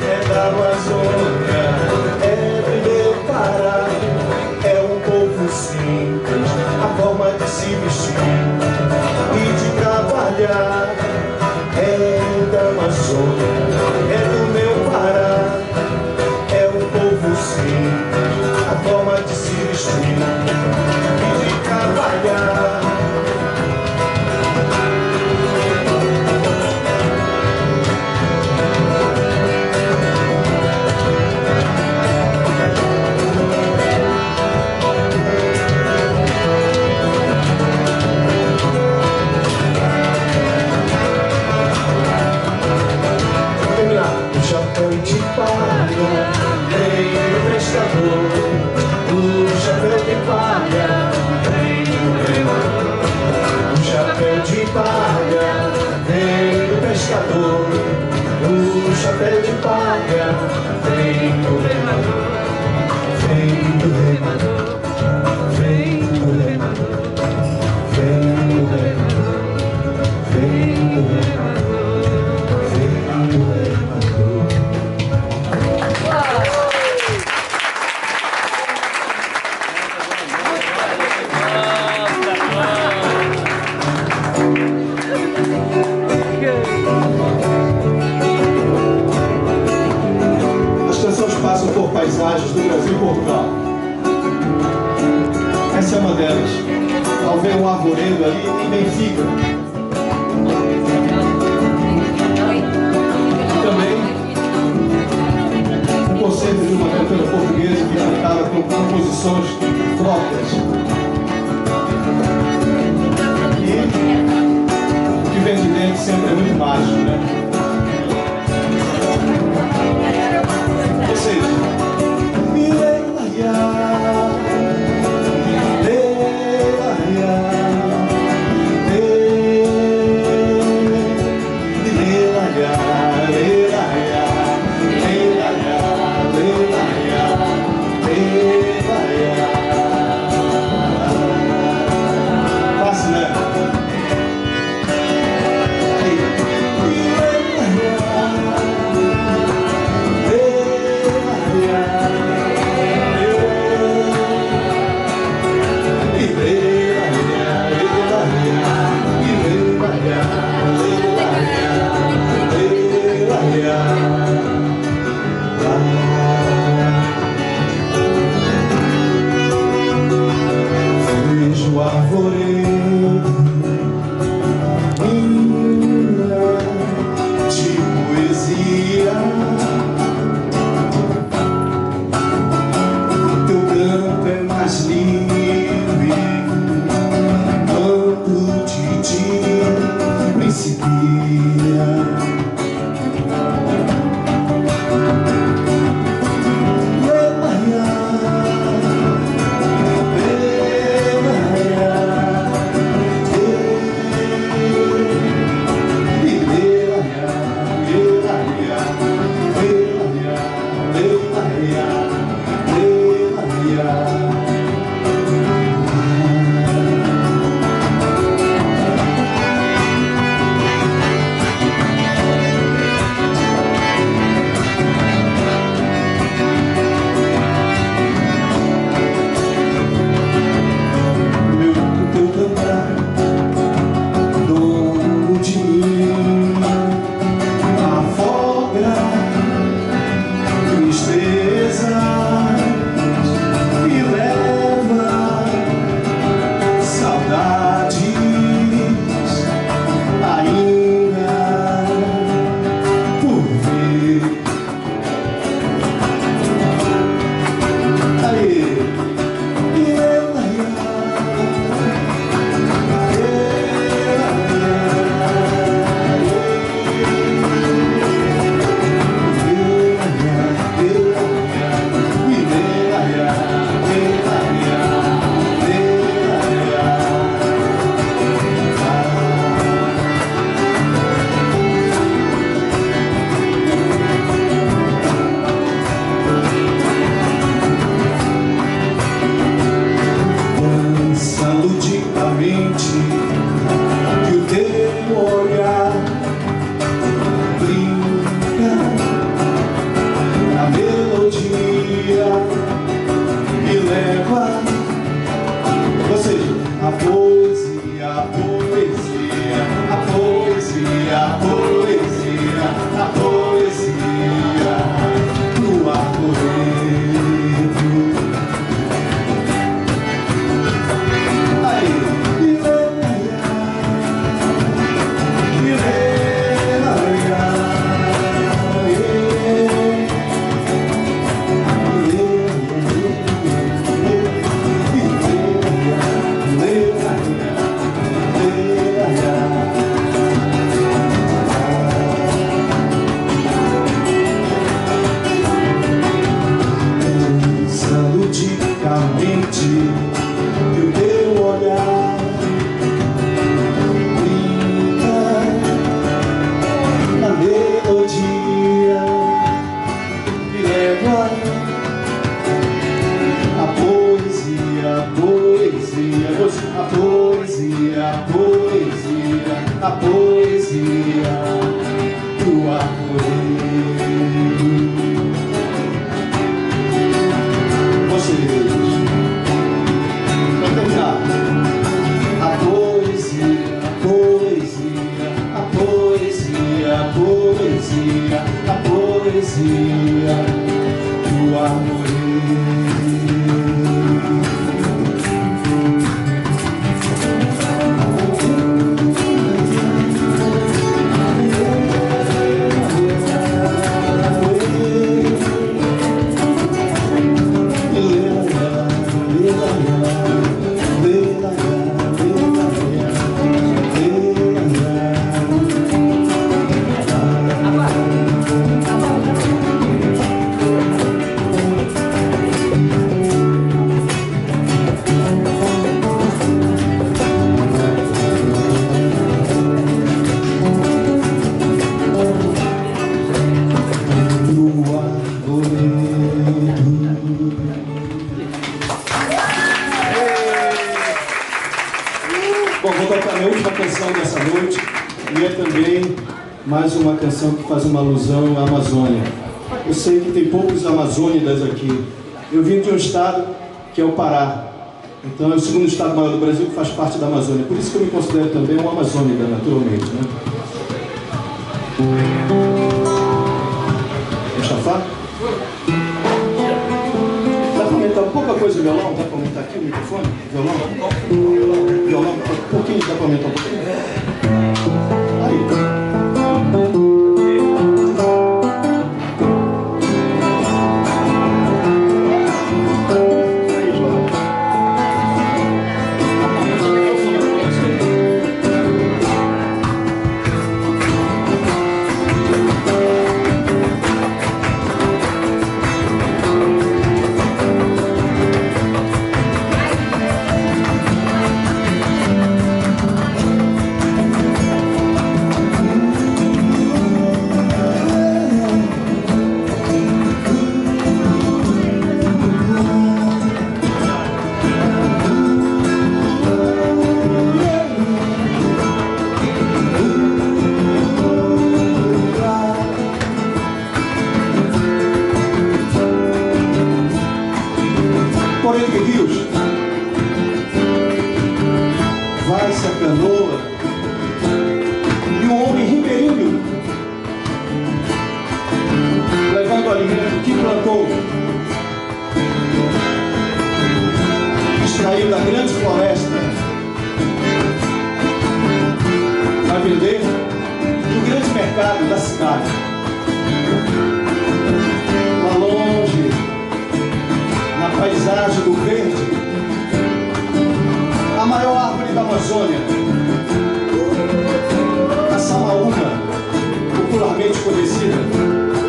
É da Amazônia, é do meu Pará. É um povo simples, a forma de se vestir e de trabalhar. É da Amazônia, é do meu Pará. É um povo simples, a forma de se vestir e de trabalhar. O chapéu de palha vem do pescador. O chapéu de palha vem do remador. O chapéu de palha vem do pescador. O chapéu de palha vem do remador. Vem do remador. Vem do remador. Vem do remador. Vem do remador. Vem do remador. As canções passam por paisagens do Brasil e Portugal. Essa é uma delas. Ao ver um arvoredo ali em Benfica. Também um concerto de uma cantora portuguesa que cantava com composições próprias. E Bom, vou tocar a minha última canção dessa noite, e é também mais uma canção que faz uma alusão à Amazônia. Eu sei que tem poucos amazônidas aqui. Eu vim de um estado que é o Pará. Então é o segundo estado maior do Brasil que faz parte da Amazônia. Por isso que eu me considero também um amazônida, naturalmente, né? Mostafa? Dá para aumentar pouca coisa o violão? Dá para aumentar aqui o microfone? Violão? Violão? Um pouquinho, dá para aumentar um pouquinho? Aí. Vai-se a canoa e um homem ribeirinho, levando o alimento que plantou, extraído da grande floresta, vai vender no grande mercado da cidade. Lá longe, na paisagem do verde, a maior árvore da Amazônia, a samaúma, popularmente conhecida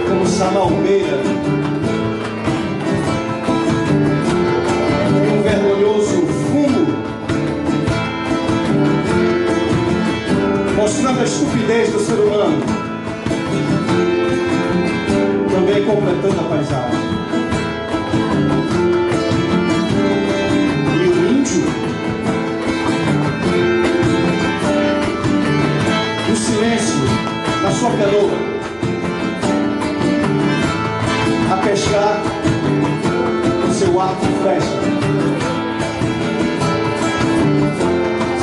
como samaumeira, tem um vergonhoso fumo, mostrando a estupidez do ser humano, também completando a paisagem. E o índio, silêncio na sua canoa, a pescar o seu arco e flecha,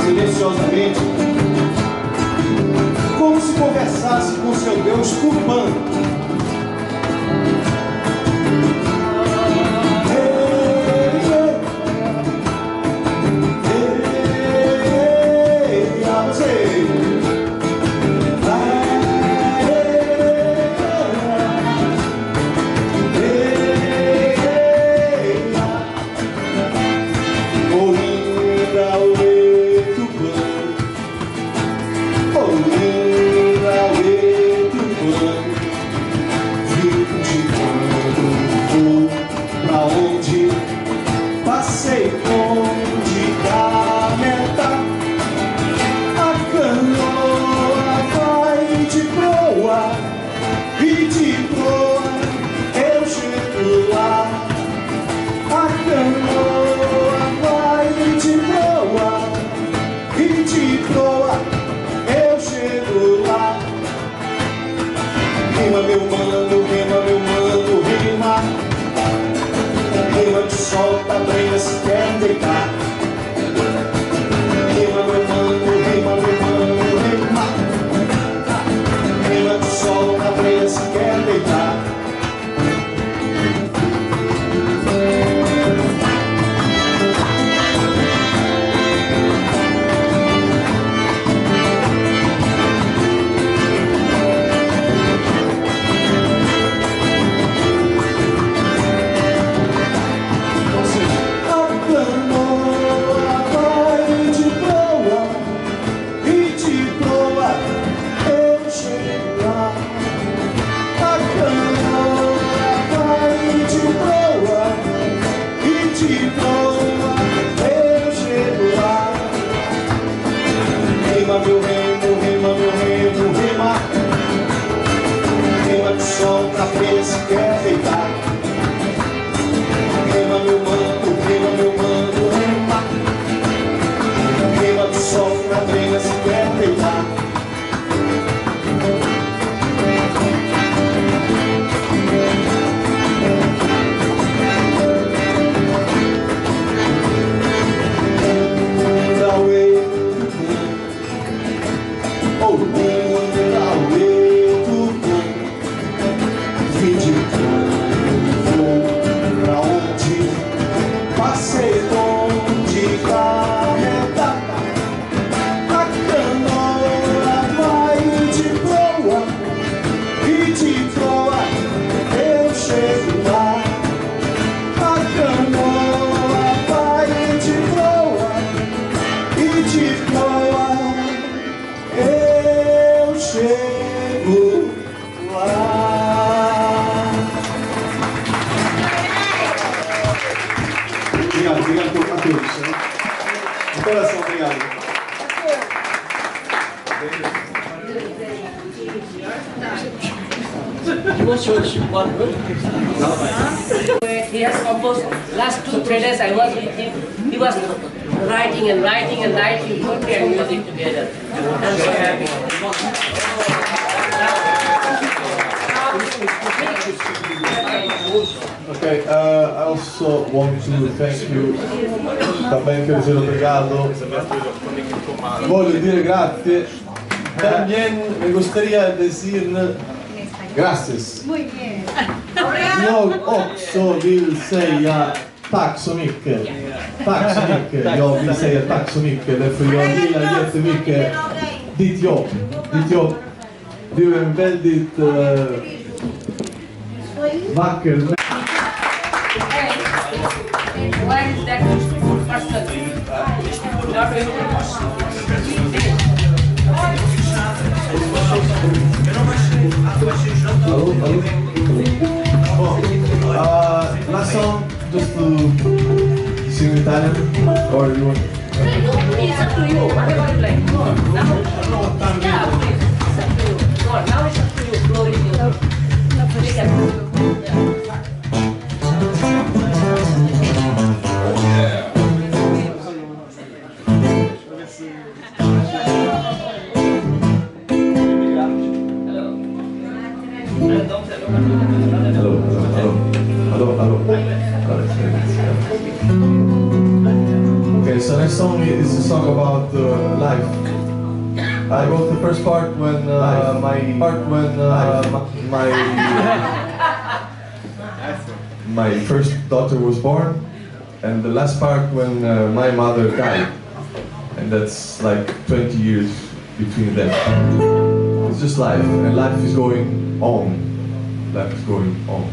silenciosamente, como se conversasse com seu Deus Tupã. coração, obrigado. He has composed last 2 days I was with him. He was writing and writing and writing poetry and music together. I'm so happy. Okay, I also want to thank you. Também quero dizer obrigado. Voglio dire grazie. También me gustaría decir gracias. Muy bien. Jag också vill säga tack så mycket. Tack så mycket. Jag vill säga tack så mycket. Därför jag gillar jättemycket ditt jobb. Du är en väldigt vacker. Why is that personal? Last song, just to sing Italian, or you want? It's up to you. Whatever you like. Go on. Now, yeah, please. It's up to you. Go on. Now it's up to you. Floor is yours. Okay, so next song is a song about life. I wrote the first part when my first daughter was born, and the last part when my mother died, and that's like 20 years between them. It's just life, and life is going on. Life is going on.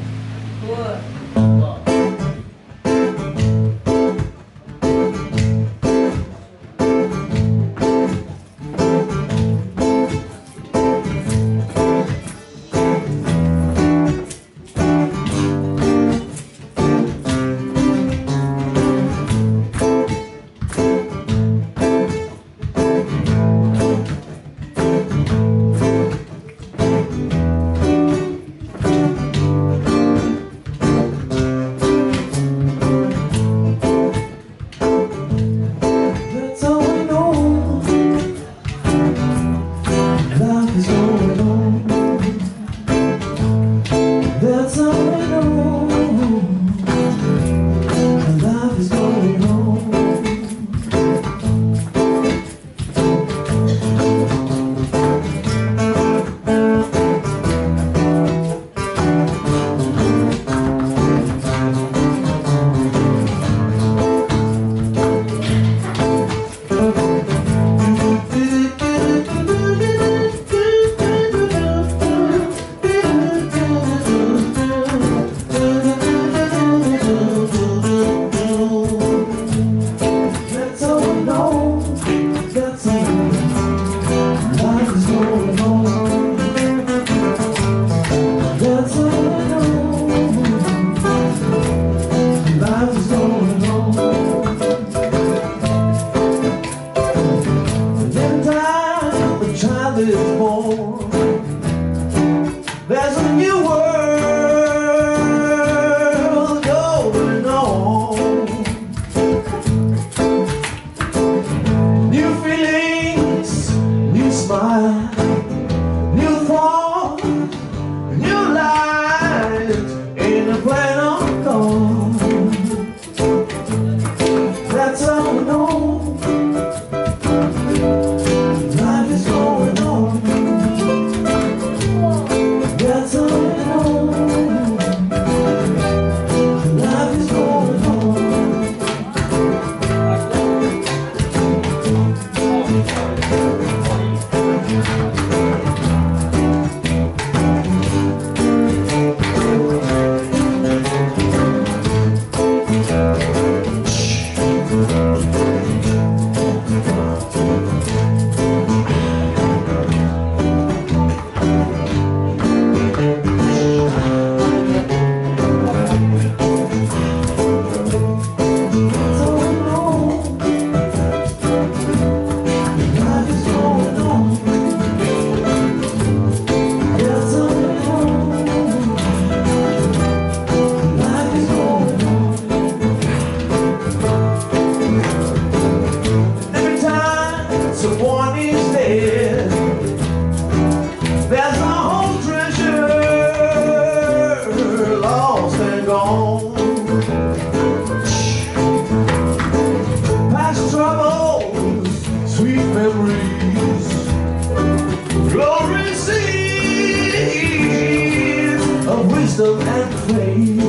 and fade.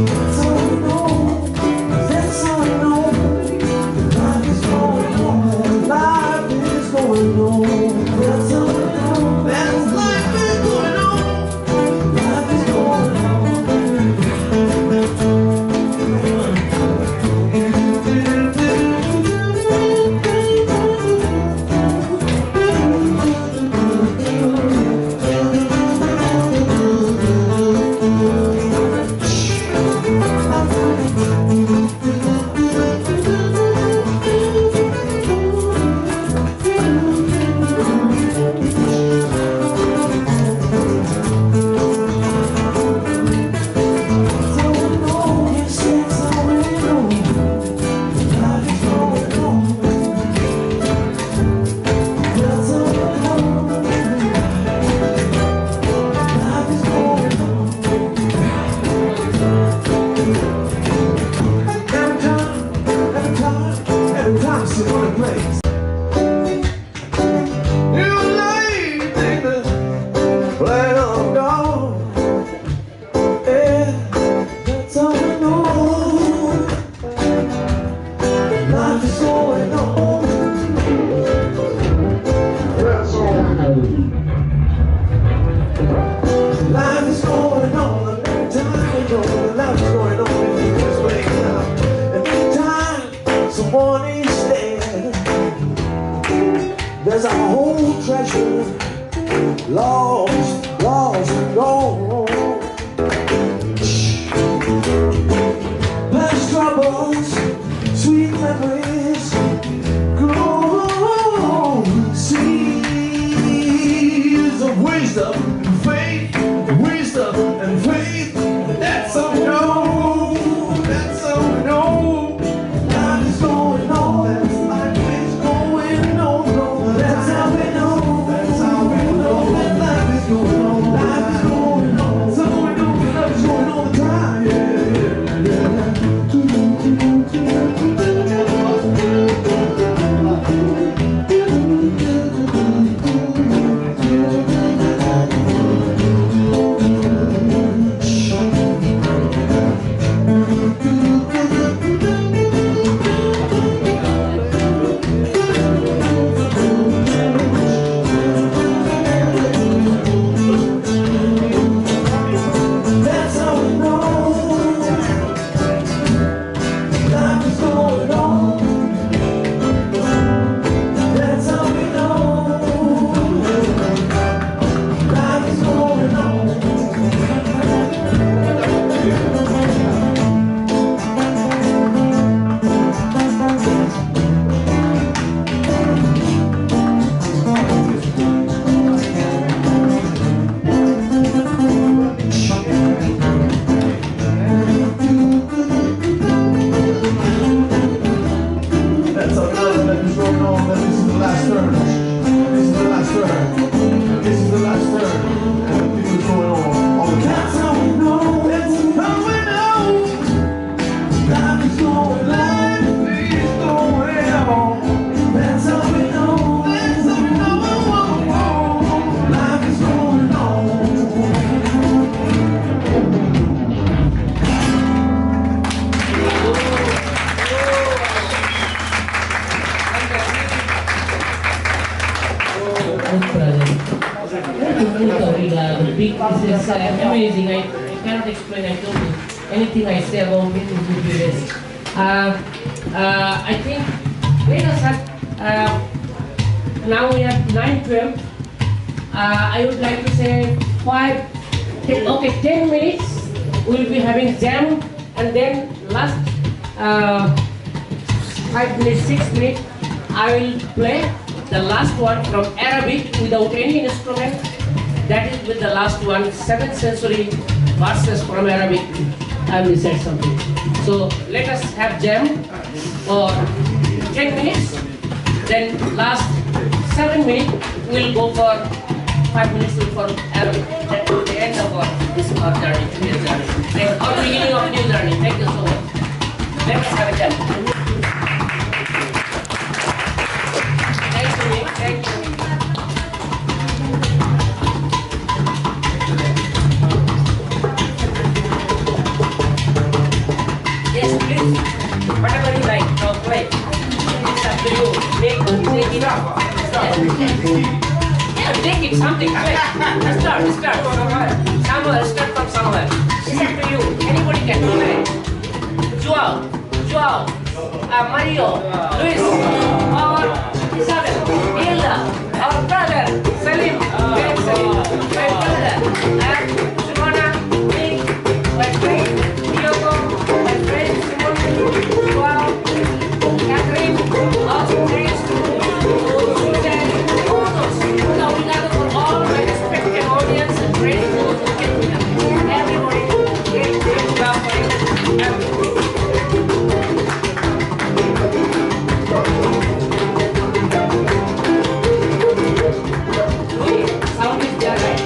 That's all we know, that's all we know. Life is going on, life is going on. That's all we know, that's life is going on. Life is going on. There's a whole treasure lost, lost and gone. Past troubles, sweet memories, grow seeds of wisdom and faith, wisdom and faith. That's all we know, that's all we know. Life is going on, life is going on. That's how we know, that's how we know that life is going on, life is going on. So we know that life is going on all the time, This is amazing. I cannot explain. I told you anything I say about it would be waste. I think let us have now we have 9:12. I would like to say 10 minutes. We'll be having jam, and then last 5 minutes, 6 minutes, I will play the last one from Arabic without any instrument. That is with the last one, 7th century verses from Arabic. I will say something. So let us have jam for 10 minutes. Then last 7 minutes we'll go for 5 minutes for Arabic. That will be the end of this journey, today's journey. And our beginning of new journey. Thank you so much. Let us have a jam. Thank you. Thank you. Yeah, take it, something quick. Start. Somewhere, start from somewhere. It's up to you. Anybody can do it. Joao, Mario, Luis, or Isabel, Hilda, our brother, Salim, my brother, and Shimona, me, my friend, Diogo, my friend, Simon, Joao, Catherine, all friends, Susan, all those. Now we gather for all my respected audience and friends, everybody, great job for it. Sound is there, right?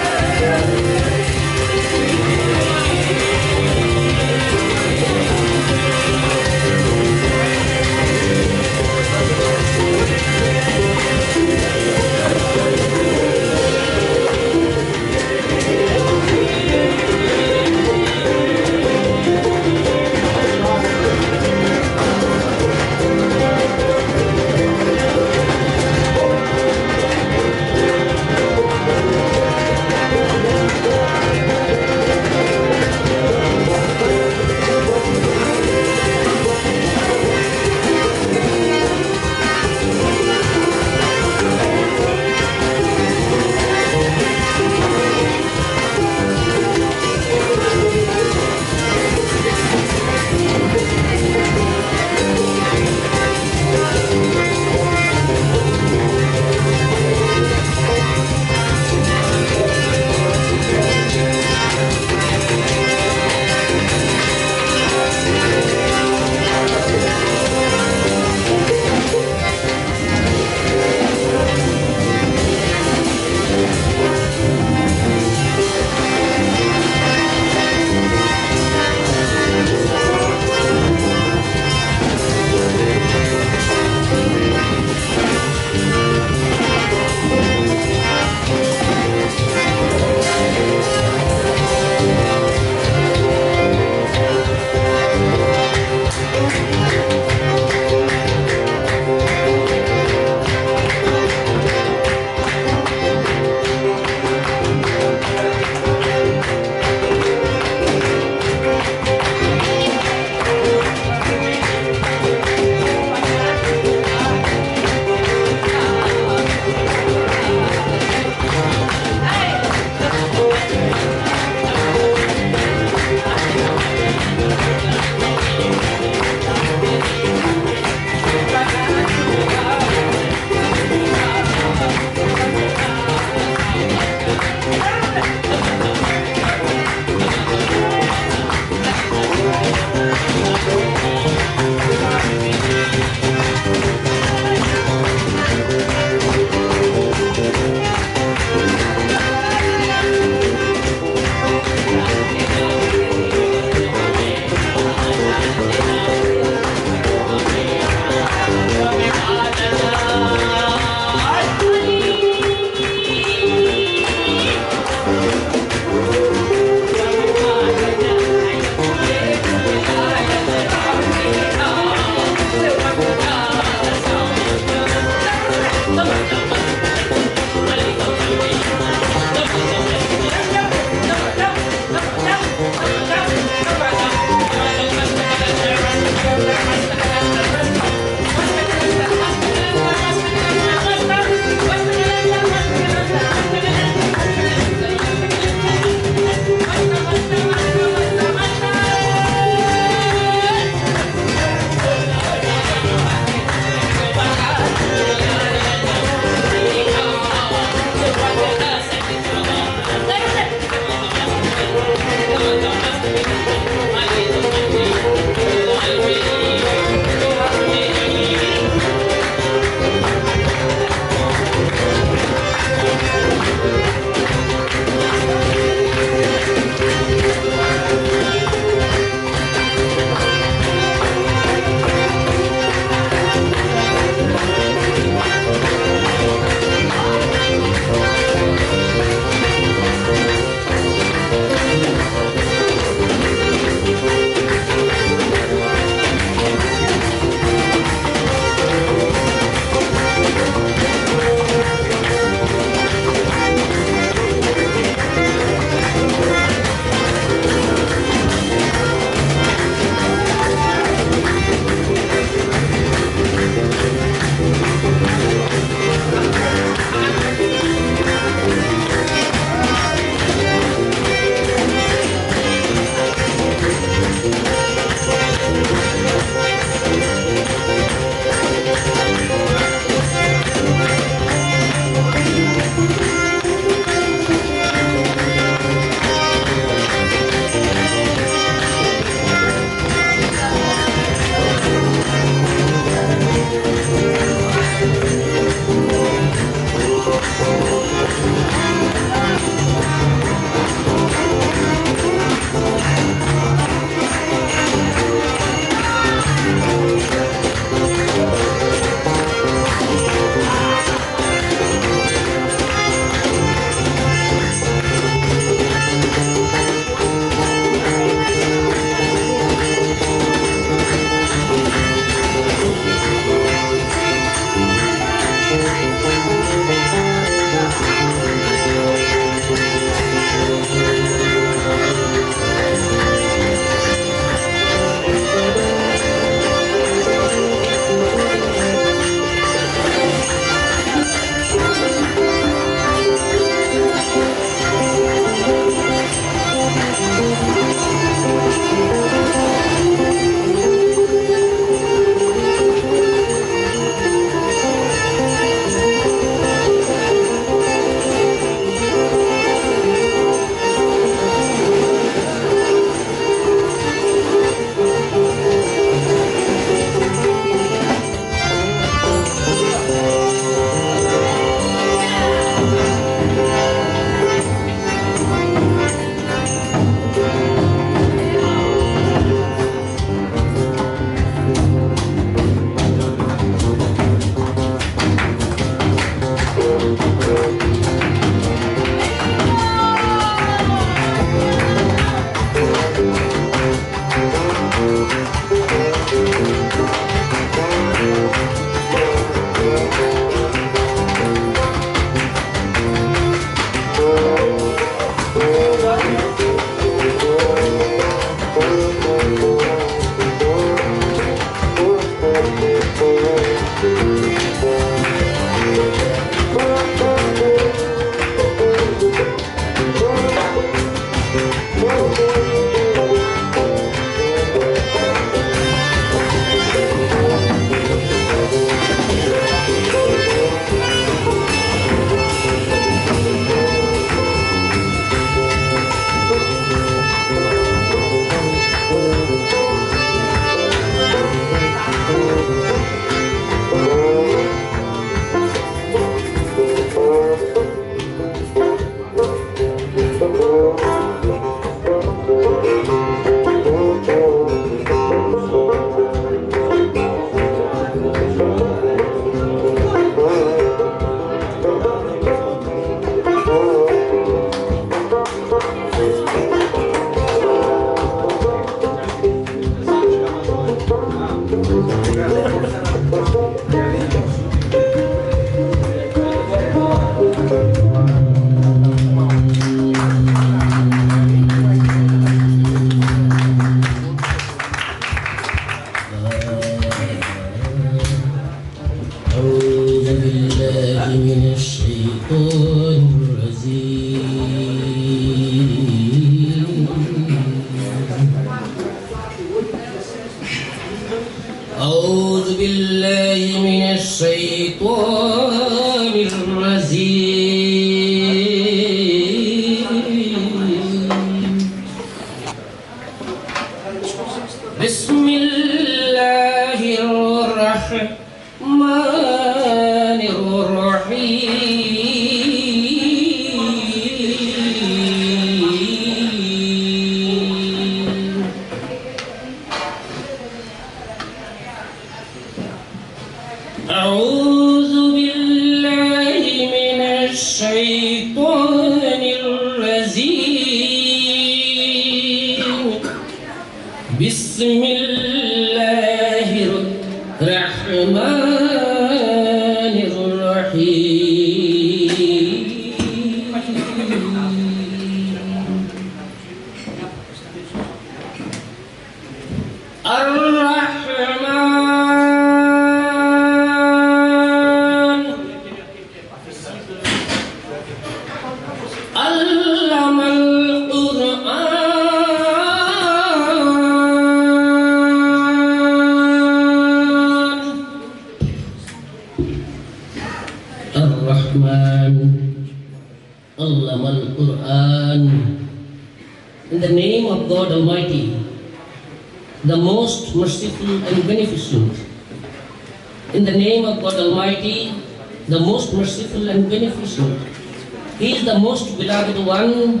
He is the most beloved one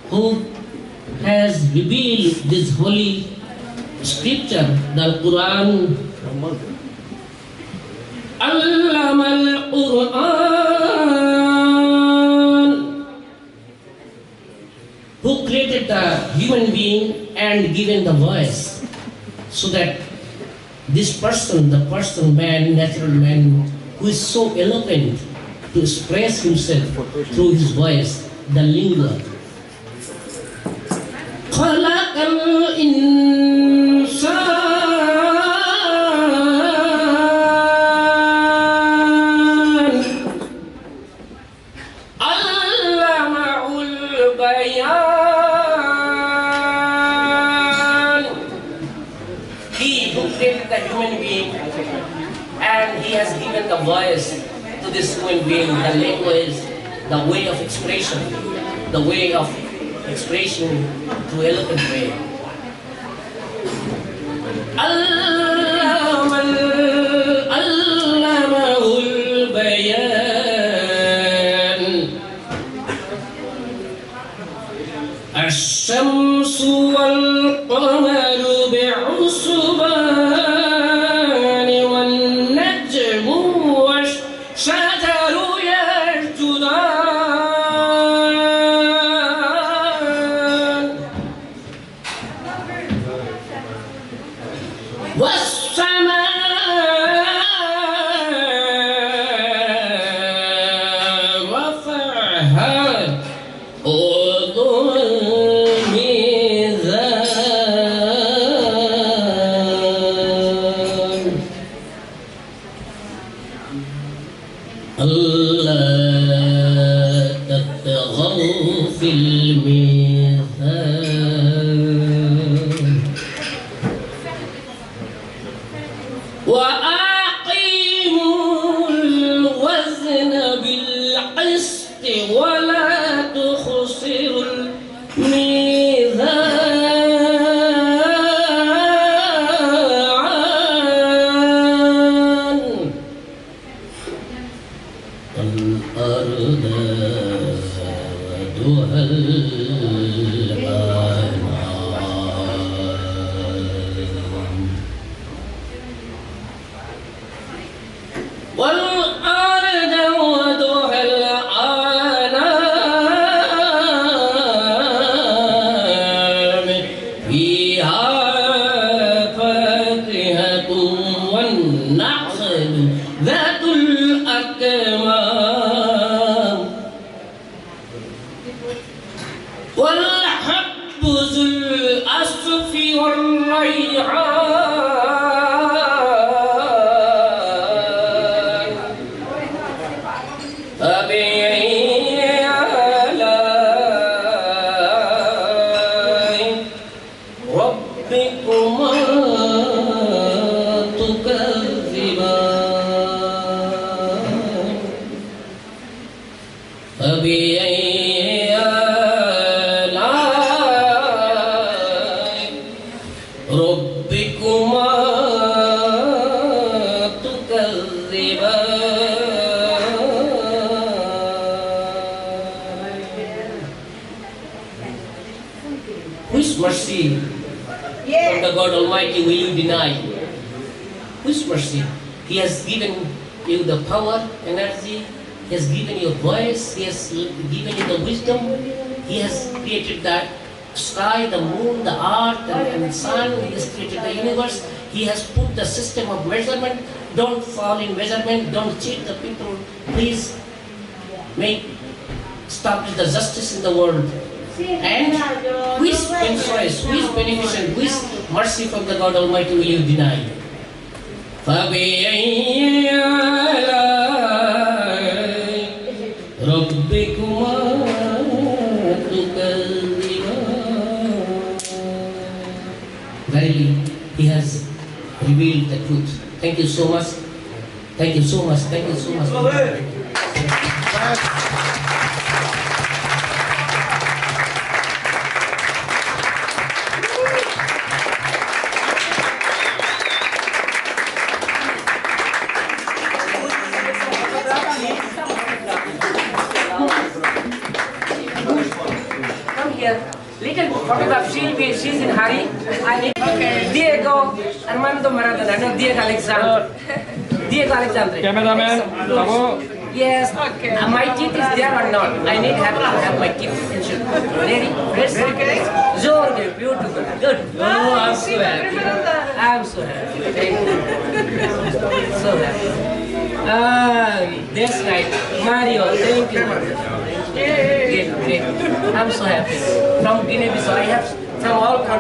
who has revealed this holy scripture, the Quran. Allama al-Quran, who created the human being and given the voice, so that this person, the person, man, natural man, who is so eloquent to express himself through his voice, the Língua. Khalaqal insan, allamahul bayan. He who created the human being and he has given the voice to this human being. The language, the way of expression, the way of expression through eloquent way. Allamahul bayan. Ash-shamsu wal qamaru bi'usbani wan najmu wash-shajaru yasjudan. وأقيموا الوزن بالقسط ولا تخسروا الميزان والأرض وضعها والأرض وضعها الأنام فيها فاكهة والنخل ذات الأكمام والحب ذو الأصف والريحان فبأي آلاء ربكما تكذبان فبأي آلاء ربكما تكذبان Which mercy from the God Almighty will you deny? Which mercy? He has given you the power, energy, He has given you a voice, He has given you the wisdom, He has created the sky, the moon, the earth, and the sun, He has created the universe, He has put the system of measurement. Don't fall in measurement, don't cheat the people, please establish the justice in the world. And which choice, which beneficent, which mercy from the God Almighty will you deny? فَبِأَيِّ آلَاءِ رَبِّكُمَا تُكَذِّبَانِ Verily, He has revealed the truth. Thank you so much. Thank you so much. Thank you so much. Little photograph, she's in hurry. I need Diego Armando Maradona, no Diego Alexander. Diego Alexander. Cameraman, yes, my teeth is there or not? I need to have my teeth. Ready? Very good. Beautiful. Good. Oh, I'm so happy. I'm so happy. Thank you. So happy. That's right. Mario, thank you. Great. I'm so happy. From Guinea-Bissau, I have from all countries.